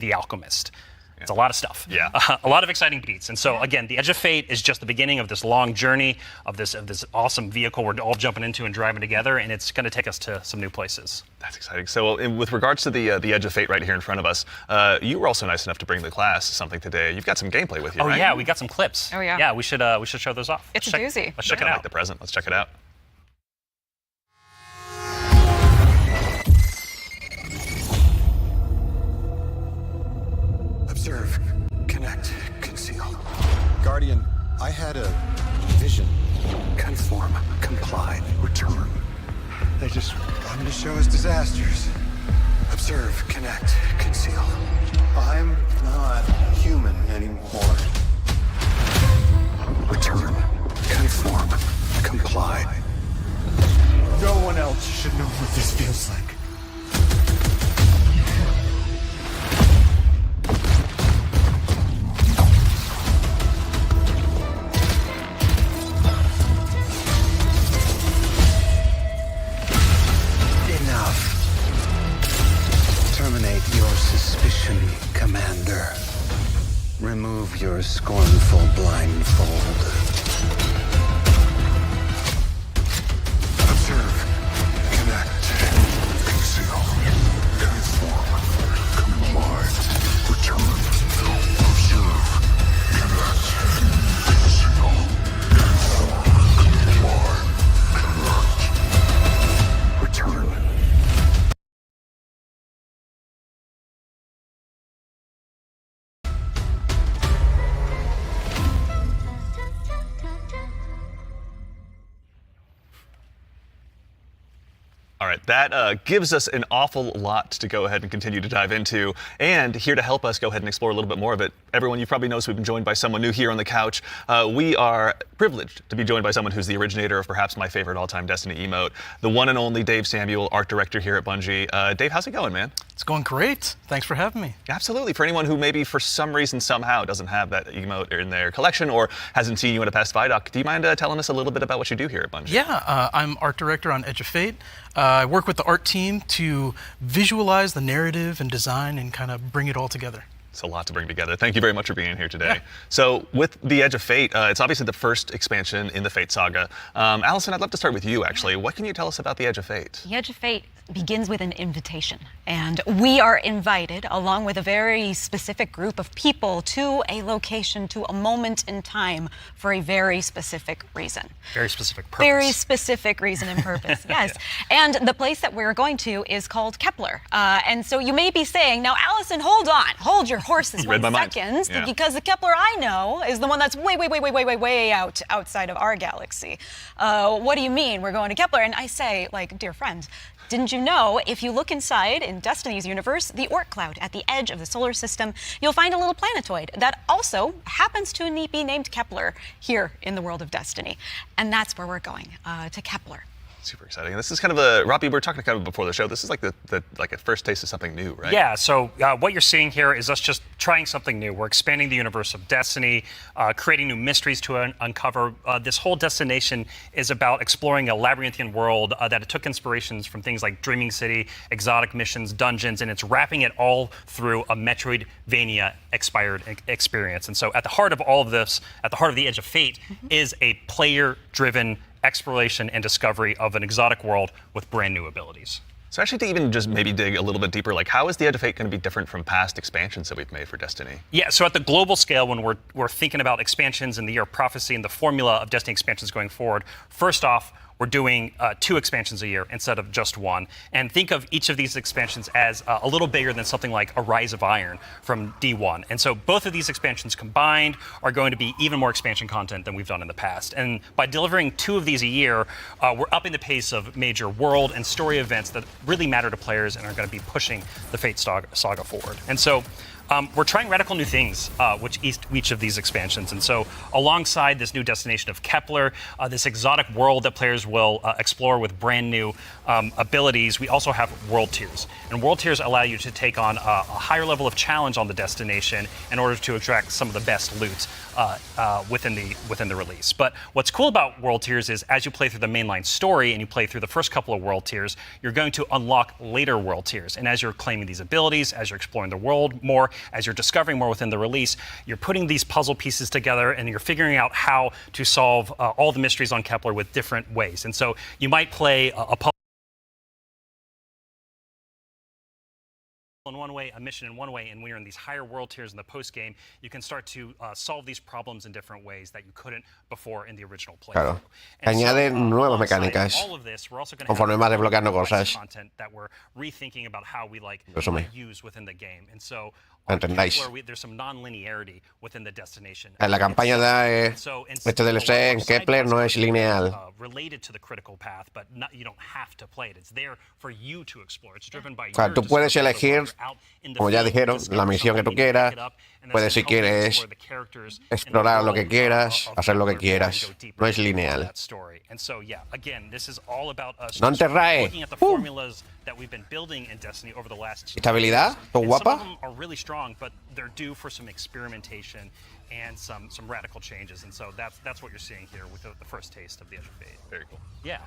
The Alchemist. It's a lot of stuff. Yeah. A lot of exciting beats. And so, again, the Edge of Fate is just the beginning of this long journey of this awesome vehicle we're all jumping into and driving together, and it's going to take us to some new places. That's exciting. So with regards to the Edge of Fate right here in front of us, you were also nice enough to bring the class something today. You've got some gameplay with you, right? Oh, yeah, we got some clips. Oh, yeah. Yeah, we should show those off. It's a doozy. Let's check it I out. like the present. Let's check it out. Observe, connect, conceal. Guardian, I had a vision. Conform, comply, return. They just wanted to show us disasters. Observe, connect, conceal. I'm not human anymore. Return, conform, comply. No one else should know what this feels like. Terminate your suspicion, Commander. Remove your scornful blindfold. Observe, connect, conceal, conform, comply, return. Observe, connect, conceal, conform, comply, connect, return. All right, that gives us an awful lot to go ahead and continue to dive into. And here to help us go ahead and explore a little bit more of it, everyone, you probably noticed we've been joined by someone new here on the couch. We are privileged to be joined by someone who's the originator of perhaps my favorite all-time Destiny emote, the one and only Dave Samuel, art director here at Bungie. Dave, how's it going, man? It's going great. Thanks for having me. Absolutely. For anyone who maybe for some reason somehow doesn't have that emote in their collection or hasn't seen you in a past Vidoc, do you mind telling us a little bit about what you do here at Bungie? Yeah, I'm art director on Edge of Fate. I work with the art team to visualize the narrative and design and kind of bring it all together. It's a lot to bring together. Thank you very much for being here today. Yeah. So with the Edge of Fate, it's obviously the first expansion in the Fate saga. Allison, I'd love to start with you, actually. What can you tell us about the Edge of Fate? The Edge of Fate begins with an invitation, and we are invited, along with a very specific group of people, to a location, to a moment in time, for a very specific reason. Very specific purpose. Very specific reason and purpose, yes. Yeah. And the place that we're going to is called Kepler. And so you may be saying, now, Allison, hold on, hold your horses read my 1 mind. second, Yeah. because the Kepler I know is the one that's way outside of our galaxy. What do you mean we're going to Kepler? And I say, like, dear friend, didn't you know, if you look inside in Destiny's universe, the Oort cloud at the edge of the solar system, you'll find a little planetoid that also happens to be named Kepler here in the world of Destiny. And that's where we're going, to Kepler. Super exciting. This is kind of a, Robbie, we were talking kind of before the show, this is like like a first taste of something new, right? Yeah, so what you're seeing here is us just trying something new. We're expanding the universe of Destiny, creating new mysteries to uncover. This whole destination is about exploring a labyrinthian world that took inspirations from things like Dreaming City, exotic missions, dungeons, and it's wrapping it all through a Metroidvania inspired experience. And so at the heart of all of this, at the heart of the Edge of Fate, is a player-driven exploration and discovery of an exotic world with brand new abilities. So actually to even just maybe dig a little bit deeper, like how is the Edge of Fate going to be different from past expansions that we've made for Destiny? Yeah, so at the global scale, when we're thinking about expansions in the Year of Prophecy and the formula of Destiny expansions going forward, first off, we're doing 2 expansions a year instead of just 1. And think of each of these expansions as a little bigger than something like a Rise of Iron from D1. And so both of these expansions combined are going to be even more expansion content than we've done in the past. And by delivering 2 of these a year, we're upping the pace of major world and story events that really matter to players and are going to be pushing the Fate saga forward. And so We're trying radical new things, which each of these expansions. And so alongside this new destination of Kepler, this exotic world that players will explore with brand new abilities, we also have world tiers. And world tiers allow you to take on a higher level of challenge on the destination in order to extract some of the best loot within the release. But what's cool about world tiers is as you play through the mainline story and you play through the first couple of world tiers, you're going to unlock later world tiers. And as you're claiming these abilities, as you're exploring the world more, as you're discovering more within the release, you're putting these puzzle pieces together and you're figuring out how to solve all the mysteries on Kepler with different ways. And so you might play a puzzle in one way, a mission in one way, and when you're in these higher world tiers in the post game, you can start to solve these problems in different ways that you couldn't before in the original playthrough. Claro. Añade nuevas mecánicas All of this, we're also going to conforme vas desbloqueando cosas. content that we're rethinking about how we Resume. use within the game. And so Entendáis. there's some non-linearity within the destination. La campaña de este DLC en Kepler no es lineal. Related to the critical path, but you don't have to play it. It's there for you to explore. It's driven by O sea, tú puedes elegir, como ya dijeron, la misión que tú quieras. Puedes, si quieres, explorar lo que quieras, hacer lo que quieras. No es lineal. No enterrae. Estabilidad, todo guapa. And some radical changes, and so that's what you're seeing here with the first taste of the Edge of Fate. Very cool. Yeah.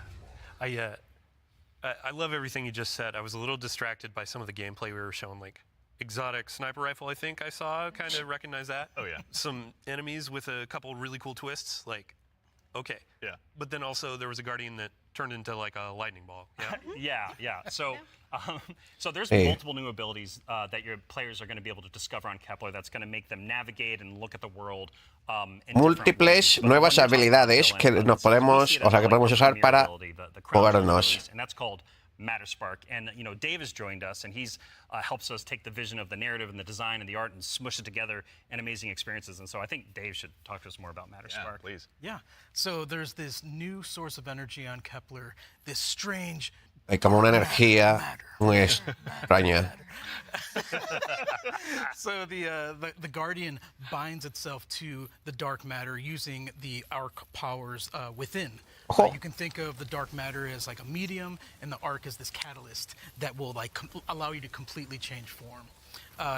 I love everything you just said. I was a little distracted by some of the gameplay we were showing, like exotic sniper rifle, I think I saw, kind of recognize that. Oh, yeah. Some enemies with a couple really cool twists, like, okay. Yeah. But then also there was a Guardian that turned into like a lightning ball. Yeah. Yeah. So there's multiple new abilities that your players are going to be able to discover on Kepler that's going to make them navigate and look at the world. Múltiples nuevas habilidades que nos podemos, o sea, que podemos usar para movernos. And that's called Matter Spark. And Dave has joined us, and he's helps us take the vision of the narrative and the design and the art and smush it together in amazing experiences. And so I think Dave should talk to us more about Matter Spark. Please. Yeah. So there's this new source of energy on Kepler, this strange. Hay como una energía muy extraña. So the Guardian binds itself to the dark matter using the arc powers within. You can think of the dark matter as like a medium, and the arc as this catalyst that will allow you to completely change form.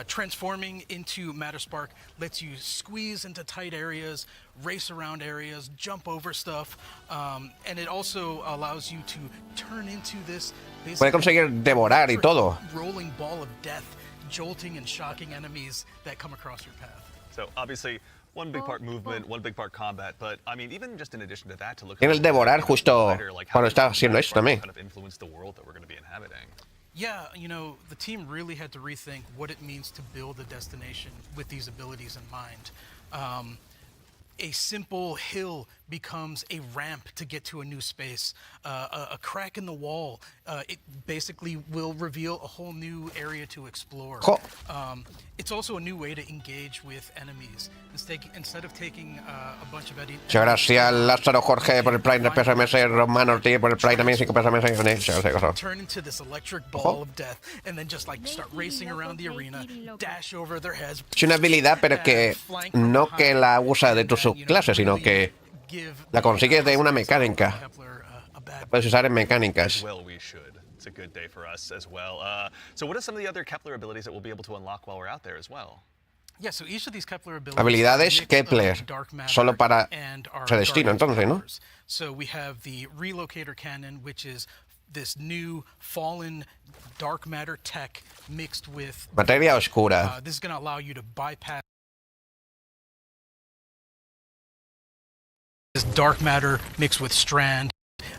Transforming into Matter Spark lets you squeeze into tight areas, race around areas, jump over stuff, and it also allows you to turn into this Puede conseguir devorar y todo. rolling ball of death, jolting and shocking enemies that come across your path. So obviously, one big part movement, one big part combat, but I mean, even just in addition to that, to look En el devorar justo like cuando está haciendo eso también. kind of influence the world that we're going to be inhabiting. Yeah, the team really had to rethink what it means to build a destination with these abilities in mind. A simple hill becomes a ramp to get to a new space. A crack in the wall, it basically will reveal a whole new area to explore. It's also a new way to engage with enemies. Instead of taking a bunch of enemies. Muchas gracias, Lázaro Jorge, por el Prime de PSMS, Román Ortiz por el Prime también, 5 PSMS. Turn into this electric ball of death and then just start racing around the arena, dash over their heads. Es una habilidad, pero que no que la usa de tu subclase, sino que la consigues de una mecánica. La puedes usar en mecánicas. Well, we should. It's a good day for us as well. So what are some of the other Kepler abilities that we'll be able to unlock while we're out there as well? Yeah, so each of these Kepler Habilidades Kepler, solo para Destino, entonces, ¿no? So we have the relocator cannon, which is this new fallen dark matter tech mixed with Materia oscura. this is going to allow you to bypass this dark matter mixed with strand,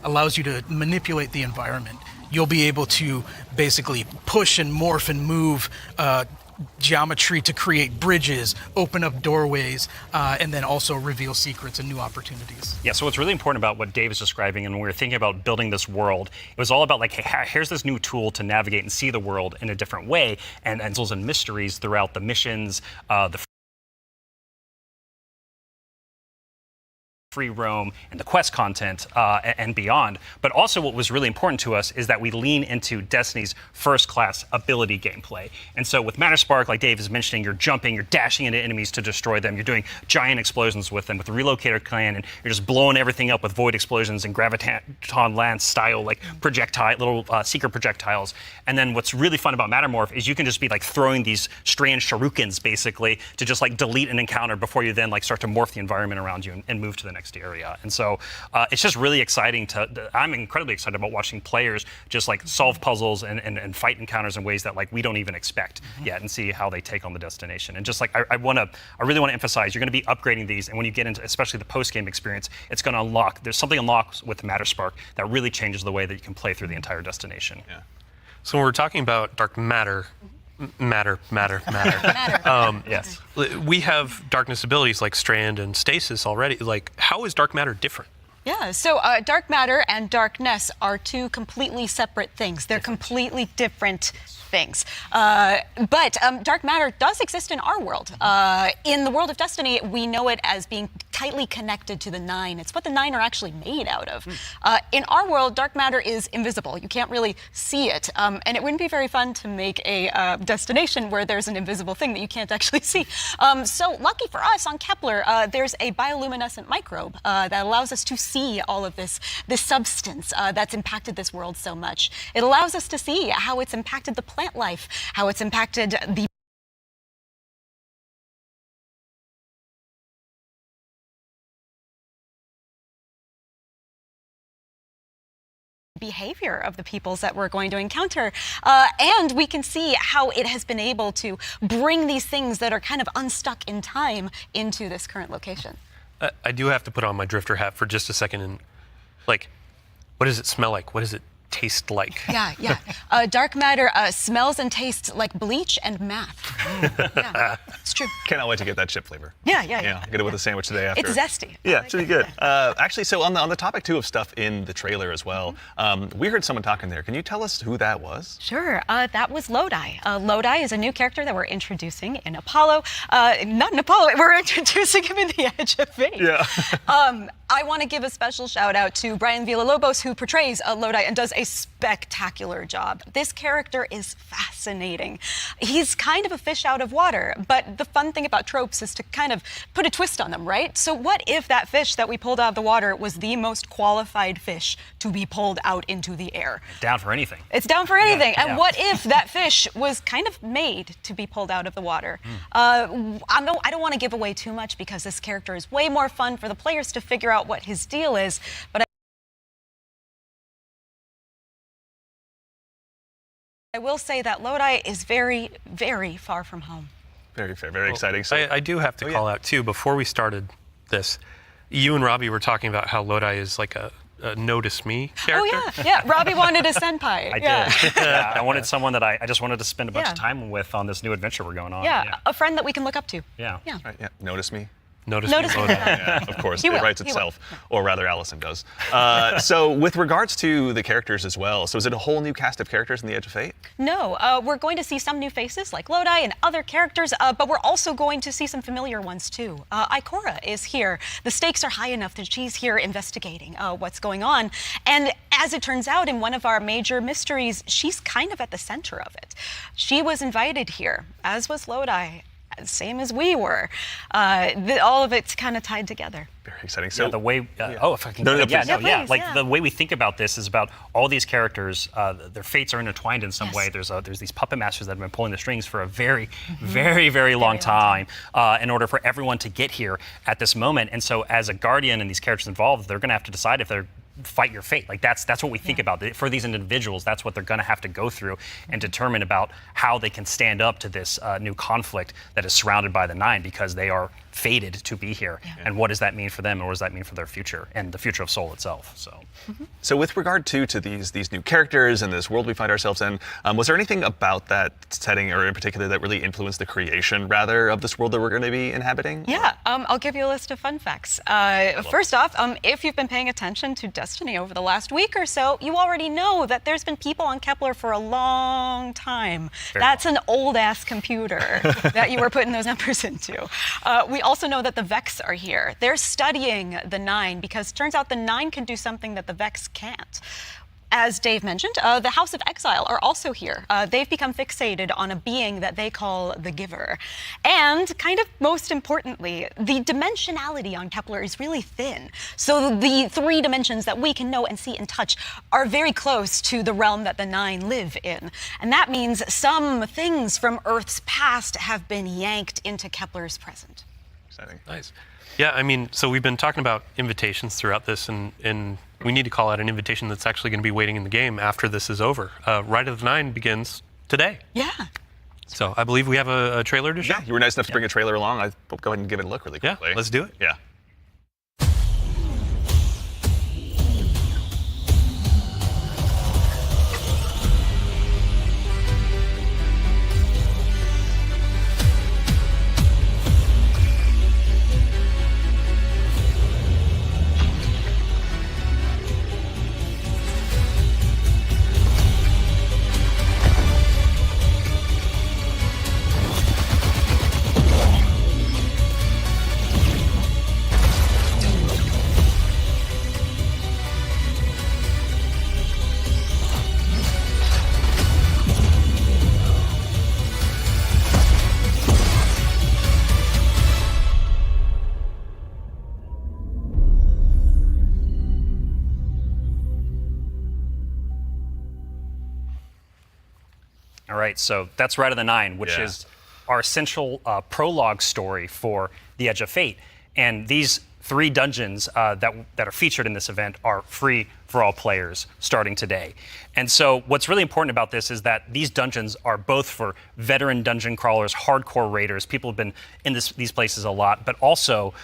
allows you to manipulate the environment. You'll be able to basically push and morph and move geometry to create bridges, open up doorways, and then also reveal secrets and new opportunities. Yeah, so what's really important about what Dave is describing, and when we were thinking about building this world, it was all about hey, here's this new tool to navigate and see the world in a different way, and puzzles and mysteries throughout the missions, the free roam and the quest content and beyond. But also what was really important to us is that we lean into Destiny's first-class ability gameplay. And so with Matterspark, like Dave is mentioning, you're jumping, you're dashing into enemies to destroy them, you're doing giant explosions with them with the Relocator Cannon, you're just blowing everything up with void explosions and graviton lance style like projectile, little secret projectiles. And then what's really fun about Mattermorph is you can just be like throwing these strange shurikens basically to just like delete an encounter before you then like start to morph the environment around you and move to the next area. And so it's just really exciting I'm incredibly excited about watching players just like solve puzzles and fight encounters in ways that like we don't even expect yet, and see how they take on the destination. And just like I really want to emphasize, you're going to be upgrading these, and when you get into especially the post-game experience, it's going to unlock, there's something unlocks with Matterspark that really changes the way that you can play through the entire destination. Yeah. So when we're talking about dark matter, Yes. we have darkness abilities like Strand and Stasis already. Like, how is dark matter different? Yeah, so dark matter and darkness are two completely separate things. They're completely different things. But dark matter does exist in our world. In the world of Destiny, we know it as being tightly connected to the Nine. It's what the Nine are actually made out of. In our world, dark matter is invisible. You can't really see it. And it wouldn't be very fun to make a destination where there's an invisible thing that you can't actually see. So lucky for us on Kepler, there's a bioluminescent microbe that allows us to see all of this substance that's impacted this world so much. It allows us to see how it's impacted the plant life, how it's impacted the behavior of the peoples that we're going to encounter. And we can see how it has been able to bring these things that are kind of unstuck in time into this current location. I do have to put on my drifter hat for just a second and, like, what does it smell like? What does it taste like? Yeah. Dark matter smells and tastes like bleach and math. Yeah, it's true. Cannot wait to get that chip flavor. Yeah. Get it with a sandwich today after. It's zesty. Yeah, it's really good. Actually, so on the topic too of stuff in the trailer as well, we heard someone talking there. Can you tell us who that was? Sure. That was Lodi. Lodi is a new character that we're introducing in Apollo. Not in Apollo. We're introducing him in The Edge of Fate. Yeah. I want to give a special shout out to Brian Villalobos, who portrays Lodi and does a spectacular job. This character is fascinating. He's kind of a fish out of water, but the fun thing about tropes is to kind of put a twist on them, right? So what if that fish that we pulled out of the water was the most qualified fish to be pulled out into the air? Down for anything. It's down for anything. Yeah. And what if that fish was kind of made to be pulled out of the water? I don't want to give away too much because this character is way more fun for the players to figure out what his deal is, but I will say that Lodi is very, very far from home. Very fair, very exciting. So I do have to call out too, before we started this, you and Robbie were talking about how Lodi is like a notice me character. Oh yeah. Robbie wanted a senpai. I did. Yeah, I wanted someone that I just wanted to spend a bunch of time with on this new adventure we're going on. Yeah, a friend that we can look up to. Yeah. Right, yeah. Notice me. Notice me. Lodi. Yeah, of course, He it will. writes He itself, or rather Allison does. So with regards to the characters as well, so is it a whole new cast of characters in The Edge of Fate? No, we're going to see some new faces like Lodi and other characters, but we're also going to see some familiar ones too. Ikora is here. The stakes are high enough that she's here investigating what's going on. And as it turns out, in one of our major mysteries, she's kind of at the center of it. She was invited here, as was Lodi. Same as we were. All of it's kind of tied together. Very exciting. So the way, if I can, please. The way we think about this is about all these characters. Their fates are intertwined in some way. There's these puppet masters that have been pulling the strings for a very, very long time in order for everyone to get here at this moment. And so, as a guardian and these characters involved, they're going to have to decide if they're fight your fate. Like that's what we think about. For these individuals, that's what they're going to have to go through and determine about how they can stand up to this new conflict that is surrounded by the Nine, because they are fated to be here. And what does that mean for them, and what does that mean for their future and the future of Soul itself? So with regard to these new characters and this world we find ourselves in, was there anything about that setting, or in particular, that really influenced the creation, rather, of this world that we're going to be inhabiting? Yeah, I'll give you a list of fun facts. First off, if you've been paying attention to Destiny over the last week or so, you already know that there's been people on Kepler for a long time. That's an old-ass computer that you were putting those numbers into. We also know that the Vex are here. They're studying the 9 because it turns out the 9 can do something that the Vex can't. As Dave mentioned, the House of Exile are also here. They've become fixated on a being that they call the Giver. And kind of most importantly, the dimensionality on Kepler is really thin. So the 3 dimensions that we can know and see and touch are very close to the realm that the 9 live in. And that means some things from Earth's past have been yanked into Kepler's present. Exciting. Nice. Yeah, I mean, so we've been talking about invitations throughout this, and we need to call out an invitation that's actually going to be waiting in the game after this is over. Ride of the 9 begins today. Yeah. So I believe we have a trailer to show. Yeah, you were nice enough to bring a trailer along. I'll go ahead and give it a look really quickly. Yeah, let's do it. Yeah. All right, so that's Ride of the 9, which is our essential prologue story for The Edge of Fate. And these 3 dungeons that are featured in this event are free for all players starting today. And so what's really important about this is that these dungeons are both for veteran dungeon crawlers, hardcore raiders, people who've been in these places a lot, but also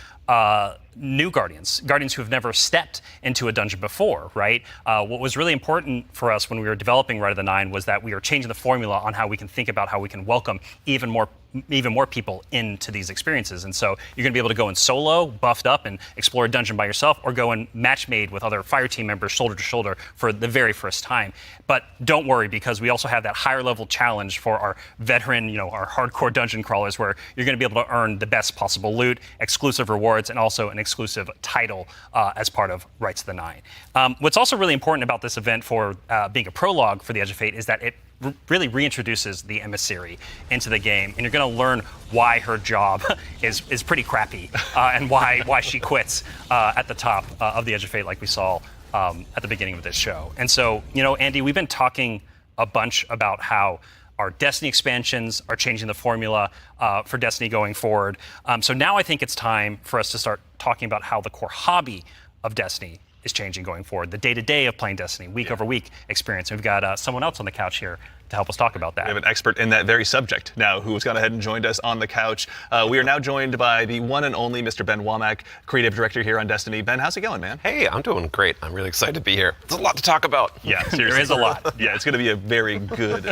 new guardians who have never stepped into a dungeon before, right? What was really important for us when we were developing Ride of the 9 was that we were changing the formula on how we can think about how we can welcome even more people into these experiences. And so you're going to be able to go in solo, buffed up, and explore a dungeon by yourself, or go in match-made with other fire team members shoulder to shoulder for the very first time. But don't worry, because we also have that higher level challenge for our veteran, our hardcore dungeon crawlers, where you're going to be able to earn the best possible loot, exclusive rewards, and also an exclusive title as part of Rights of the 9. What's also really important about this event for being a prologue for The Edge of Fate is that it really reintroduces the emissary into the game, and you're going to learn why her job is pretty crappy and why she quits at the top of The Edge of Fate, like we saw at the beginning of this show. And so, Andy, we've been talking a bunch about how our Destiny expansions are changing the formula for Destiny going forward. So now I think it's time for us to start talking about how the core hobby of Destiny is changing going forward, the day-to-day of playing Destiny, week-over-week experience. And we've got someone else on the couch here to help us talk about that. We have an expert in that very subject now who has gone ahead and joined us on the couch. We are now joined by the one and only Mr. Ben Womack, creative director here on Destiny. Ben, how's it going, man? Hey, I'm doing great. I'm really excited to be here. There's a lot to talk about. Yeah, seriously. There is a lot. Yeah, it's going to be a very good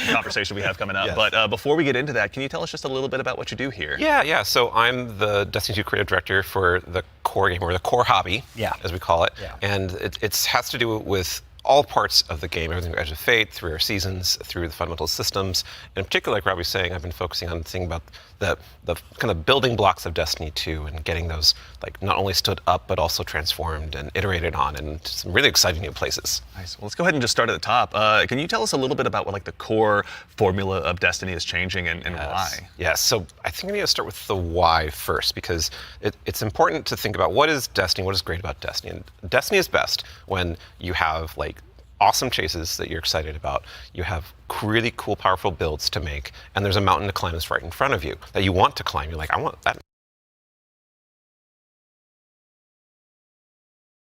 conversation we have coming up. Yes. But before we get into that, can you tell us just a little bit about what you do here? Yeah. So I'm the Destiny 2 creative director for the core game, or the core hobby, as we call it. Yeah. And it has to do with all parts of the game, everything from Edge of Fate, through our seasons, through the fundamental systems. And in particular, like Robbie was saying, I've been focusing on thinking about the kind of building blocks of Destiny 2 and getting those like not only stood up, but also transformed and iterated on in some really exciting new places. Nice. Well, let's go ahead and just start at the top. Can you tell us a little bit about what like the core formula of Destiny is changing and why? Yes. So I think we need to start with the why first, because it's important to think about what is Destiny, what is great about Destiny. And Destiny is best when you have like awesome chases that you're excited about, you have really cool, powerful builds to make, and there's a mountain to climb that's right in front of you that you want to climb. You're like, I want that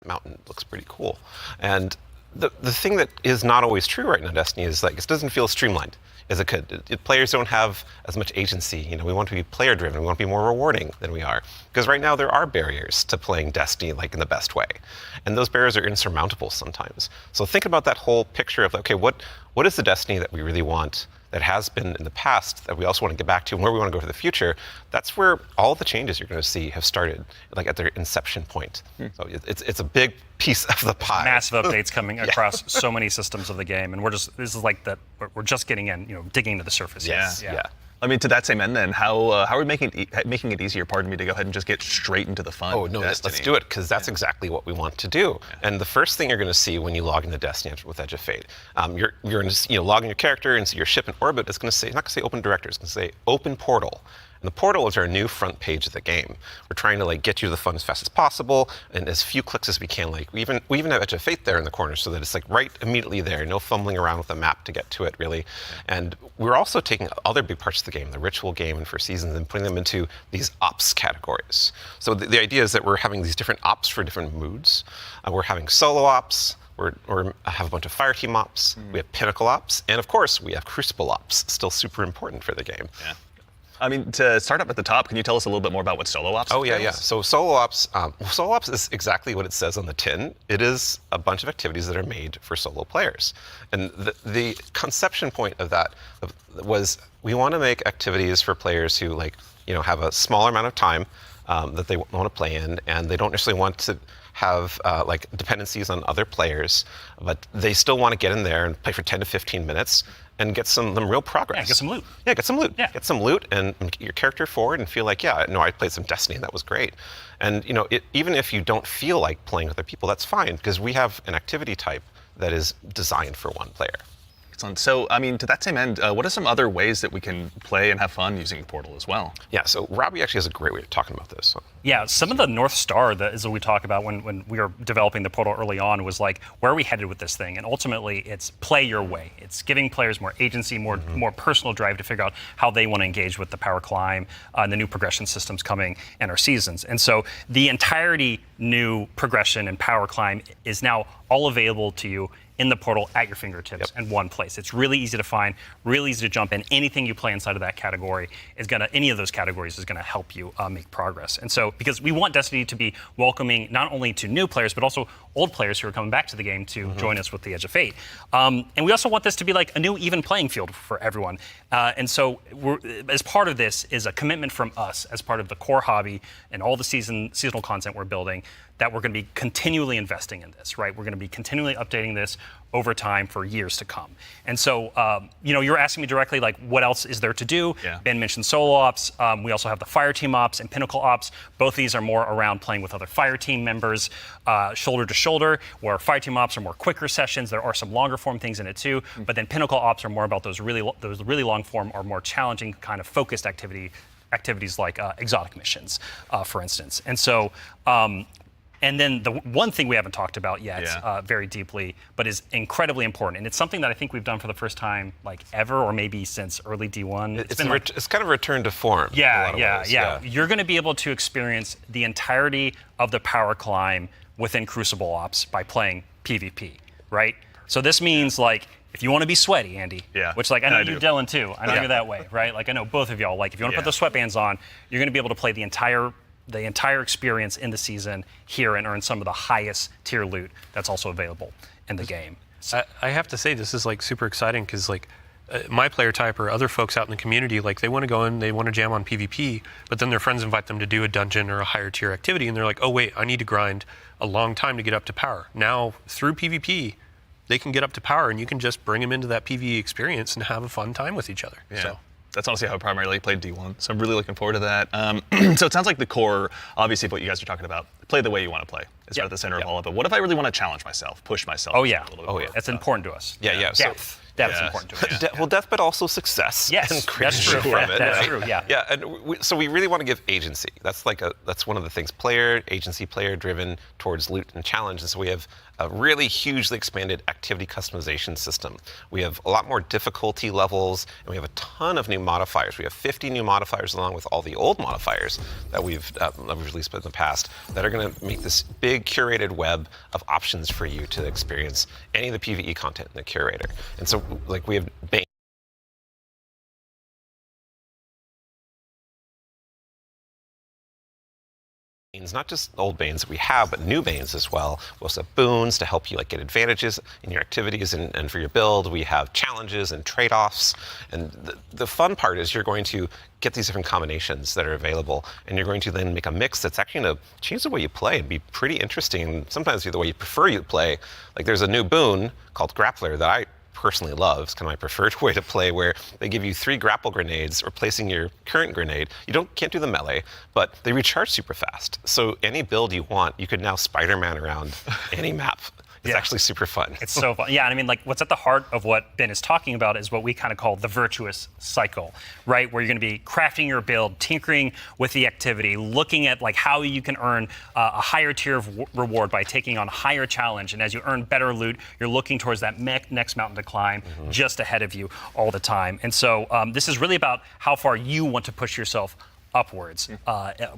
mountain. It looks pretty cool. And the thing that is not always true right now in Destiny is like it doesn't feel streamlined as it could. Players don't have as much agency. We want to be player driven. We want to be more rewarding than we are. Because right now there are barriers to playing Destiny like in the best way. And those barriers are insurmountable sometimes. So think about that whole picture of, okay, what is the Destiny that we really want that has been in the past that we also want to get back to and where we want to go for the future, that's where all the changes you're going to see have started, like at their inception point. So it's a big piece of the pie. Massive updates coming across so many systems of the game, and this is like that. We're just getting in, digging into the surface. Yeah. I mean, to that same end, then, how are we making it easier? Pardon me, to go ahead and just get straight into the fun. Oh no, let's do it, because that's exactly what we want to do. And the first thing you're going to see when you log into Destiny with Edge of Fate, you're going to log in your character and see your ship in orbit. It's going to say, not going to say Open Director, it's going to say Open Portal. And the portal is our new front page of the game. We're trying to get you to the fun as fast as possible and as few clicks as we can. We even have Edge of Fate there in the corner so that it's right immediately there. No fumbling around with the map to get to it, really. And we're also taking other big parts of the game, the ritual game and First Seasons, and putting them into these ops categories. So the idea is that we're having these different ops for different moods. We're having solo ops. We have a bunch of fire team ops. We have pinnacle ops. And of course, we have crucible ops, still super important for the game. Yeah. I mean, to start up at the top, can you tell us a little bit more about what solo ops is? Oh, yeah. So solo ops is exactly what it says on the tin. It is a bunch of activities that are made for solo players. And the conception point of that was we want to make activities for players who have a smaller amount of time that they want to play in, and they don't necessarily want to have dependencies on other players, but they still want to get in there and play for 10 to 15 minutes and get some real progress. Yeah, get some loot. Yeah, get some loot. Yeah. Get some loot and get your character forward and feel like, I played some Destiny and that was great. And even if you don't feel like playing with other people, that's fine, because we have an activity type that is designed for one player. Excellent. So, I mean, to that same end, what are some other ways that we can play and have fun using Portal as well? Yeah, so Robbie actually has a great way of talking about this. So. Yeah, some of the North Star that is what we talk about when we were developing the Portal early on was where are we headed with this thing? And ultimately, it's play your way. It's giving players more agency, more personal drive to figure out how they want to engage with the power climb, and the new progression systems coming and our seasons. And so the entirety new progression and power climb is now all available to you in the Portal at your fingertips in one place. It's really easy to find, really easy to jump in. Anything you play inside of that category any of those categories is gonna help you make progress. And so, because we want Destiny to be welcoming not only to new players, but also old players who are coming back to the game to join us with the Edge of Fate. And we also want this to be a new even playing field for everyone. And so, as part of this is a commitment from us as part of the core hobby and all the seasonal content we're building, that we're going to be continually investing in this, right? We're going to be continually updating this over time for years to come. And so, you're asking me directly, what else is there to do? Yeah. Ben mentioned solo ops. We also have the fire team ops and pinnacle ops. Both these are more around playing with other fire team members, shoulder to shoulder, where fire team ops are more quicker sessions. There are some longer form things in it too, but then pinnacle ops are more about those really long form or more challenging kind of focused activities like exotic missions, for instance. And so, and then the one thing we haven't talked about yet very deeply, but is incredibly important, and it's something that I think we've done for the first time ever, or maybe since early D1. It's kind of a return to form. Yeah. You're going to be able to experience the entirety of the power climb within Crucible Ops by playing PvP, right? So this means if you want to be sweaty, Andy, which I know you, Dylan, too. I know you're that way, right? I know both of y'all. If you want to put the sweatbands on, you're going to be able to play the entire experience in the season here and earn some of the highest tier loot that's also available in the game. I have to say, this is super exciting because my player type or other folks out in the community, they want to go in, they want to jam on PvP, but then their friends invite them to do a dungeon or a higher tier activity, and they're like, oh wait, I need to grind a long time to get up to power. Now through PvP, they can get up to power, and you can just bring them into that PvE experience and have a fun time with each other. Yeah. So. That's honestly how I primarily played D1, so I'm really looking forward to that. So it sounds like the core, obviously, of what you guys are talking about, play the way you want to play. It's right at the center of all of it. What if I really want to challenge myself, push myself? Oh, yeah. A little bit more? That's important to us. Yeah. Depth. Depth is important to us. Well, death, but also success. Yes, and that's true. From it, That's right? true, yeah. Yeah, and so we really want to give agency. That's that's one of the things, player driven towards loot and challenge. And so we have a really hugely expanded activity customization system. We have a lot more difficulty levels, and we have a ton of new modifiers. We have 50 new modifiers along with all the old modifiers that we've released in the past that are going to make this big curated web of options for you to experience any of the PvE content in the curator. And so we have Banes, not just old Banes that we have, but new Banes as well. We also have boons to help you like get advantages in your activities and for your build. We have challenges and trade-offs. And the fun part is you're going to get these different combinations that are available, and you're going to then make a mix that's actually going to change the way you play and be pretty interesting. Sometimes the way you prefer you play. Like there's a new boon called Grappler that I personally love. It's kind of my preferred way to play, where they give you 3 grapple grenades replacing your current grenade. You can't do the melee, but they recharge super fast. So any build you want, you could now Spider-Man around any map. It's actually super fun. It's so fun. Yeah, and I mean, like, what's at the heart of what Ben is talking about is what we kind of call the virtuous cycle, right? Where you're going to be crafting your build, tinkering with the activity, looking at like how you can earn a higher tier of reward by taking on higher challenge. And as you earn better loot, you're looking towards that next mountain to climb just ahead of you all the time. And so this is really about how far you want to push yourself upwards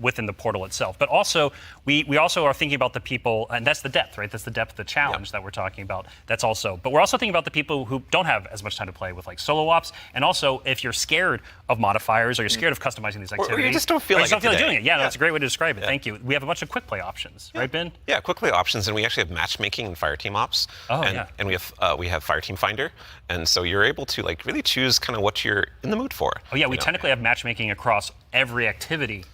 within the portal itself. But also, we also are thinking about the people, and that's the depth, right? That's the depth of the challenge that we're talking about. That's also, but we're also thinking about the people who don't have as much time to play with like solo ops, and also if you're scared of modifiers or you're scared of customizing these activities. Or you just don't feel like doing it. Yeah, no, that's a great way to describe it. Thank you. We have a bunch of quick play options, right, Ben? Yeah, quick play options, and we actually have matchmaking and Fireteam ops. And we have Fireteam Finder, and so you're able to like really choose kind of what you're in the mood for. Oh yeah, we technically have matchmaking across every activity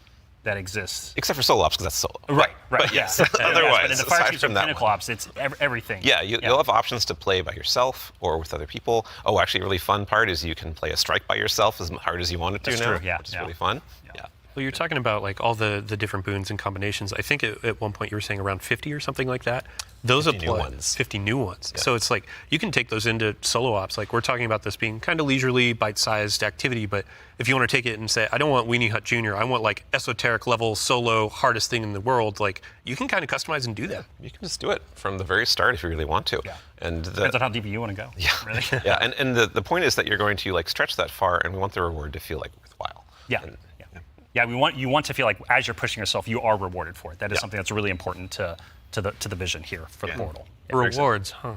that exists. Except for solo ops, because that's solo. Right. But yes, But otherwise, in the aside from that Pinnacle Ops, it's everything. Yeah, you'll have options to play by yourself or with other people. Oh, actually, a really fun part is you can play a strike by yourself as hard as you want it to now, which is really fun. Yeah. Well, you're talking about like all the different boons and combinations. I think at one point you were saying around 50 or something like that. Those 50 apply. new ones. 50 new ones. Yeah. So it's like you can take those into solo ops. Like we're talking about this being kind of leisurely, bite-sized activity. But if you want to take it and say, I don't want Weenie Hut Jr., I want like esoteric level solo, hardest thing in the world, like you can kind of customize and do that. You can just do it from the very start if you really want to. Yeah. And depends on how deep you want to go. Yeah. Really. Yeah. And the point is that you're going to like stretch that far, and we want the reward to feel like worthwhile. Yeah. Yeah, you want to feel like as you're pushing yourself, you are rewarded for it. That is something that's really important to the vision here for the portal. Yeah, Rewards, huh?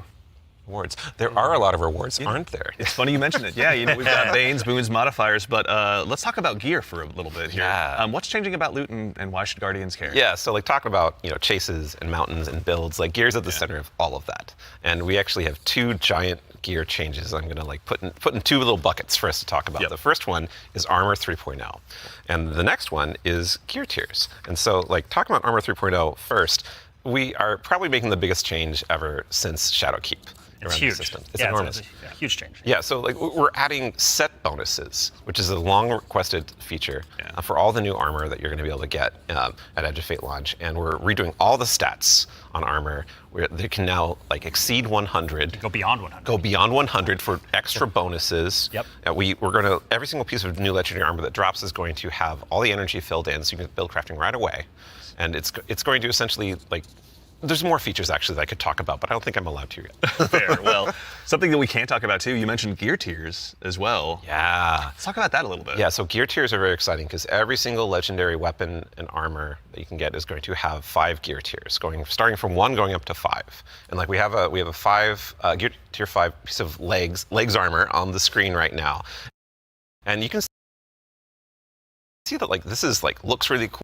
Rewards. There are a lot of rewards, aren't there? It's funny you mentioned it. Yeah, we've got Banes, boons, modifiers, but let's talk about gear for a little bit here. Yeah. What's changing about loot, and why should Guardians care? Yeah, so like talking about chases and mountains and builds, like gear's at the center of all of that. And we actually have 2 giant gear changes I'm going to like put in 2 little buckets for us to talk about. The first one is Armor 3.0, and the next one is gear tiers. And so like talking about Armor 3.0 first, we are probably making the biggest change ever since Shadowkeep. It's huge. The system. It's enormous. It's a huge change. Yeah, so like we're adding set bonuses, which is a long requested feature for all the new armor that you're going to be able to get at Edge of Fate launch, and we're redoing all the stats on armor where they can now like exceed 100. Go beyond 100. Go beyond 100 for extra bonuses. Yep. We're going to every single piece of new legendary armor that drops is going to have all the energy filled in, so you can build crafting right away, and it's going to essentially like. There's more features actually that I could talk about, but I don't think I'm allowed to yet. Fair. Well, something that we can talk about too, you mentioned gear tiers as well. Yeah. Let's talk about that a little bit. Yeah, so gear tiers are very exciting because every single legendary weapon and armor that you can get is going to have 5 gear tiers, starting from 1 going up to 5. And like we have a 5 gear tier 5 piece of legs armor on the screen right now. And you can see that like this is like looks really cool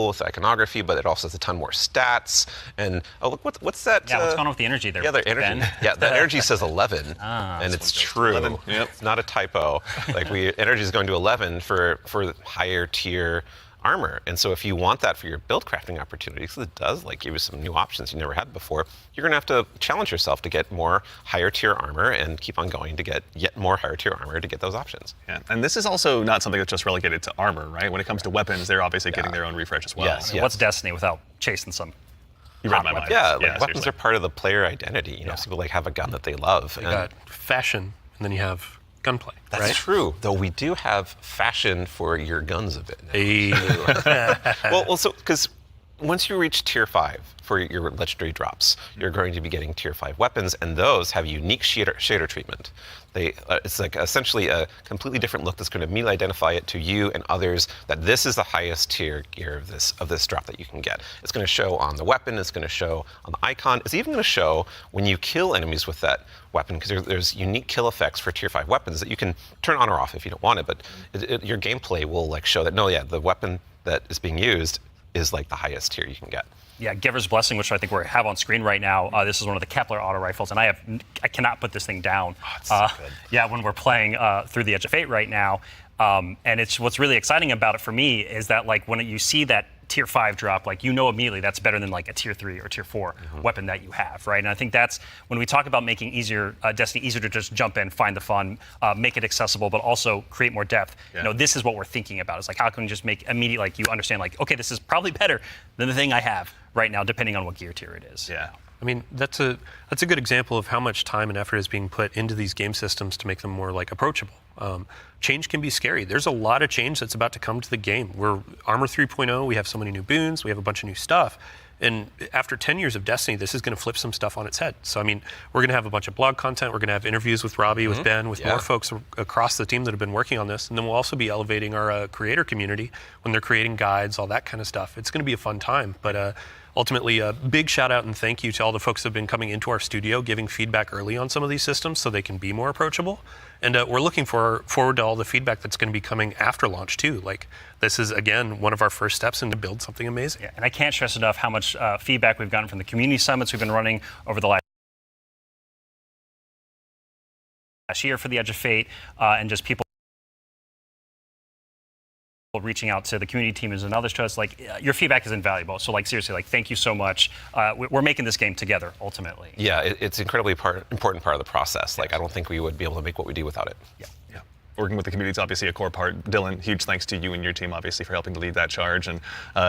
with iconography, but it also has a ton more stats. And oh, look, what's that? Yeah, what's going on with the energy there? Yeah, the energy. Ben? Yeah, the energy says 11, and it's true. 11. Yep. It's not a typo. Like energy is going to 11 for higher tier armor. And so if you want that for your build crafting opportunities, it does like give you some new options you never had before. You're going to have to challenge yourself to get more higher tier armor and keep on going to get yet more higher tier armor to get those options. Yeah, and this is also not something that's just relegated to armor, right? When it comes to weapons, they're obviously getting their own refresh as well. Yes, What's Destiny without chasing some? You read my mind. Yeah, like weapons seriously. are part of the player identity. Some people like have a gun that they love. You got fashion, and then you have gunplay. That's right? true, though we do have fashion for your guns a bit now. Hey. well, so because once you reach tier 5 for your legendary drops, you're going to be getting tier 5 weapons, and those have unique shader treatment. It's like essentially a completely different look that's going to immediately identify it to you and others that this is the highest tier gear of this drop that you can get. It's going to show on the weapon, it's going to show on the icon, it's even going to show when you kill enemies with that weapon, because there's unique kill effects for tier 5 weapons that you can turn on or off if you don't want it, but your gameplay will like show that, no, yeah, the weapon that is being used is like the highest tier you can get. Yeah, Giver's Blessing, which I think we have on screen right now. This is one of the Kepler auto rifles, and I cannot put this thing down. Oh, it's so good. Yeah, when we're playing through the Edge of Fate right now, and it's what's really exciting about it for me is that like when you see that tier 5 drop, like immediately that's better than like a tier 3 or tier 4 weapon that you have, right? And I think that's when we talk about making Destiny easier to just jump in, find the fun, make it accessible, but also create more depth. Yeah. This is what we're thinking about. It's like how can we just make immediate, like you understand, like okay, this is probably better than the thing I have right now, depending on what gear tier it is. Yeah. I mean, that's a good example of how much time and effort is being put into these game systems to make them more like approachable. Change can be scary. There's a lot of change that's about to come to the game. We're Armor 3.0, we have so many new boons, we have a bunch of new stuff. And after 10 years of Destiny, this is going to flip some stuff on its head. So, I mean, we're going to have a bunch of blog content. We're going to have interviews with Robbie, with Ben, with more folks across the team that have been working on this. And then we'll also be elevating our creator community when they're creating guides, all that kind of stuff. It's going to be a fun time. But ultimately, a big shout out and thank you to all the folks that have been coming into our studio, giving feedback early on some of these systems so they can be more approachable. And we're looking forward to all the feedback that's going to be coming after launch too. Like this is again one of our first steps into build something amazing. Yeah, and I can't stress enough how much feedback we've gotten from the community summits we've been running over the last year for the Edge of Fate, and just people reaching out to the community teams and others to us. Like your feedback is invaluable. So like seriously, like thank you so much. We're making this game together ultimately. Yeah, it's incredibly important part of the process. Like I don't think we would be able to make what we do without it. Yeah. Working with the community is obviously a core part. Dylan, huge thanks to you and your team, obviously, for helping to lead that charge. And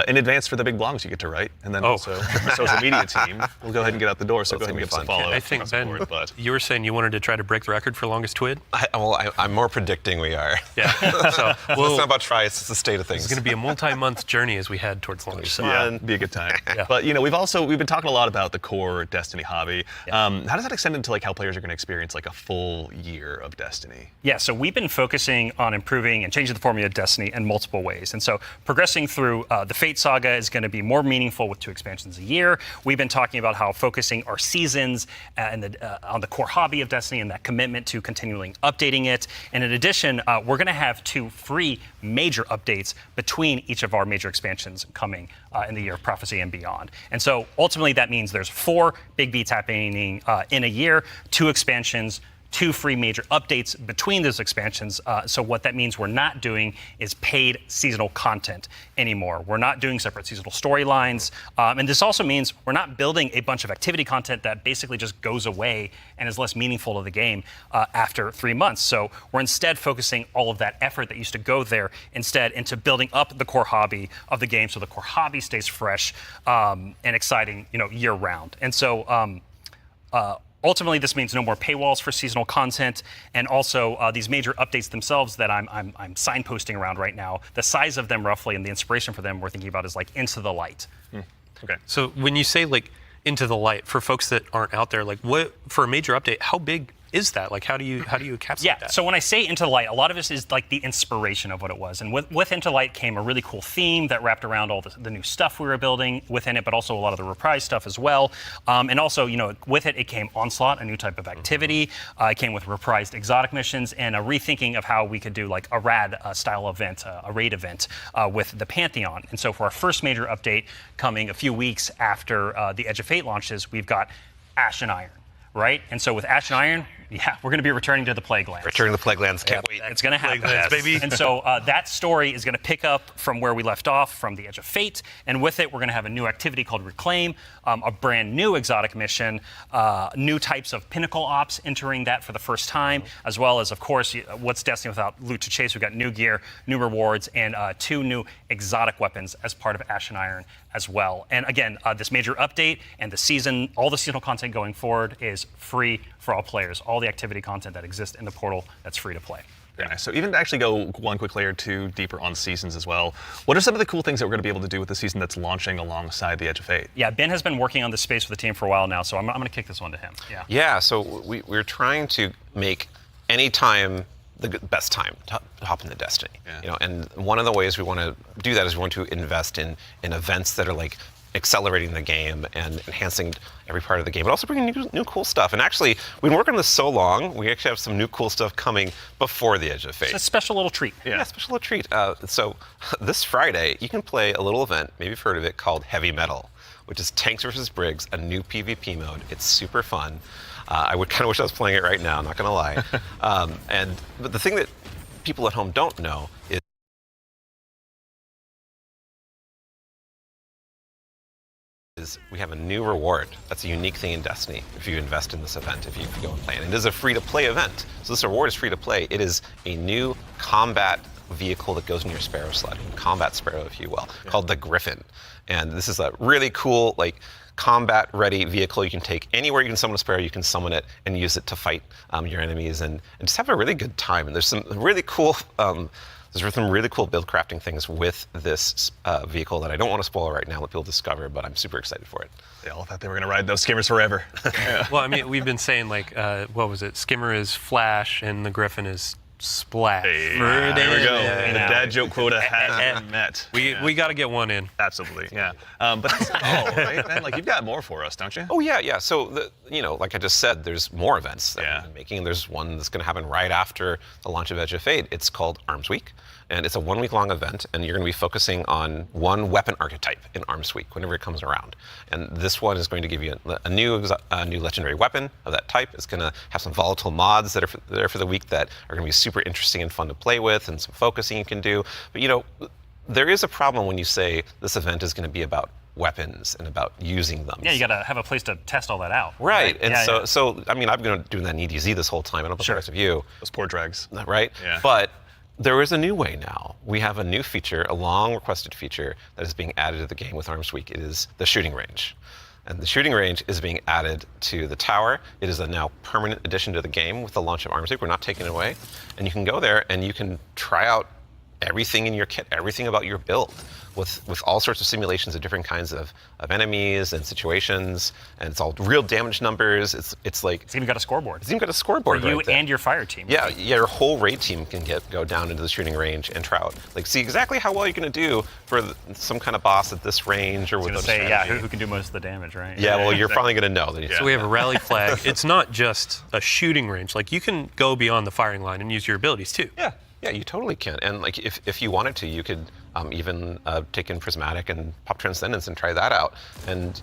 in advance for the big blogs you get to write. And then also the social media team. We'll go ahead and get out the door, so go ahead and give us a follow. I think, Ben, you were saying you wanted to try to break the record for longest twid? I'm more predicting we are. Yeah. So it's not about try, it's the state of things. It's going to be a multi-month journey as we head towards launch. So. Yeah, be a good time. But, we've been talking a lot about the core Destiny hobby. How does that extend into like how players are going to experience like a full year of Destiny? Yeah, so we've been focusing on improving and changing the formula of Destiny in multiple ways. And so progressing through the Fate Saga is going to be more meaningful with 2 expansions a year. We've been talking about how focusing our seasons and on the core hobby of Destiny and that commitment to continually updating it. And in addition, we're going to have 2 free major updates between each of our major expansions coming in the year of Prophecy and beyond. And so ultimately that means there's 4 big beats happening in a year, 2 expansions, 2 free major updates between those expansions. So what that means we're not doing is paid seasonal content anymore. We're not doing separate seasonal storylines. And this also means we're not building a bunch of activity content that basically just goes away and is less meaningful to the game after 3 months. So we're instead focusing all of that effort that used to go there instead into building up the core hobby of the game so the core hobby stays fresh and exciting, year round. And so ultimately, this means no more paywalls for seasonal content, and also these major updates themselves that I'm signposting around right now. The size of them roughly and the inspiration for them we're thinking about is like Into the Light. Okay. So when you say like Into the Light, for folks that aren't out there, like what for a major update, how big is that? Like how do you encapsulate that? So when I say Into the Light, a lot of this is like the inspiration of what it was. And with Into the Light came a really cool theme that wrapped around all the new stuff we were building within it, but also a lot of the reprise stuff as well. And also, with it came Onslaught, a new type of activity. It came with reprised exotic missions and a rethinking of how we could do like a rad style event, a raid event with the Pantheon. And so for our first major update coming a few weeks after the Edge of Fate launches, we've got Ash and Iron. Right? And so with Ash and Iron, we're going to be returning to the Plague Lands. Returning to the Plague Lands, can't wait. It's going to happen, Lands, baby. And so that story is going to pick up from where we left off from the Edge of Fate. And with it, we're going to have a new activity called Reclaim, a brand new exotic mission, new types of pinnacle ops entering that for the first time, as well as, of course, what's Destiny without loot to chase? We've got new gear, new rewards, and 2 new exotic weapons as part of Ash and Iron as well. And again, this major update and the season, all the seasonal content going forward is free for all players. All the activity content that exists in the portal, that's free to play. Very nice. So even to actually go one quick layer 2 deeper on seasons as well, what are some of the cool things that we're going to be able to do with the season that's launching alongside the Edge of Fate? Yeah, Ben has been working on this space with the team for a while now, so I'm going to kick this one to him. Yeah, so we're trying to make any time the best time to hop into Destiny. And one of the ways we want to do that is we want to invest in events that are like accelerating the game and enhancing every part of the game, but also bringing new cool stuff. And actually, we've been working on this so long, we actually have some new cool stuff coming before the Edge of Fate. It's a special little treat. Yeah, special little treat. So this Friday, you can play a little event, maybe you've heard of it, called Heavy Metal, which is Tanks versus Briggs, a new PvP mode. It's super fun. I would kind of wish I was playing it right now, not gonna lie. But the thing that people at home don't know is we have a new reward. That's a unique thing in Destiny if you invest in this event, if you go and play it. And it is a free-to-play event. So this reward is free to play. It is a new combat vehicle that goes in your Sparrow sled, combat Sparrow, if you will, called the Griffin. And this is a really cool, like, combat-ready vehicle you can take anywhere you can summon a Sparrow. You can summon it and use it to fight your enemies and just have a really good time. And there's some really cool build crafting things with this vehicle that I don't want to spoil right now, let people discover, but I'm super excited for it. They all thought they were going to ride those skimmers forever. Well, I mean, we've been saying, like, what was it? Skimmer is Flash and the Griffin is Splash. Hey, there we go. The dad joke quota has been met. We got to get one in. Absolutely, yeah. But that's all, right, man? Like, you've got more for us, don't you? Oh, yeah. So, like I just said, there's more events that we've been making. There's one that's going to happen right after the launch of Edge of Fate. It's called Arms Week. And it's a 1 week long event, and you're going to be focusing on one weapon archetype in Arms Week whenever it comes around. And this one is going to give you a new legendary weapon of that type. It's going to have some volatile mods that are there for the week that are going to be super interesting and fun to play with, and some focusing you can do. But there is a problem when you say this event is going to be about weapons and about using them. Yeah, you got to have a place to test all that out. Right. And so I mean, I've been doing that in EDZ this whole time. I don't know about the rest of you. Those poor drags. Right? Yeah. But there is a new way now. We have a new feature, a long requested feature that is being added to the game with Arms Week. It is the shooting range. And the shooting range is being added to the tower. It is a now permanent addition to the game with the launch of Arms Week. We're not taking it away. And you can go there and you can try out everything in your kit, everything about your build, with all sorts of simulations of different kinds of enemies and situations, and it's all real damage numbers. It's like it's even got a scoreboard. It's even got a scoreboard for you right there. And your fire team. Yeah, your whole raid team can go down into the shooting range and try out, like, see exactly how well you're going to do for some kind of boss at this range or with a strategy. Who can do most of the damage, right? Yeah, well, you're finally going to know. So we have a rally flag. It's not just a shooting range. Like, you can go beyond the firing line and use your abilities too. Yeah, you totally can. And like, if you wanted to, you could even take in Prismatic and pop Transcendence and try that out. And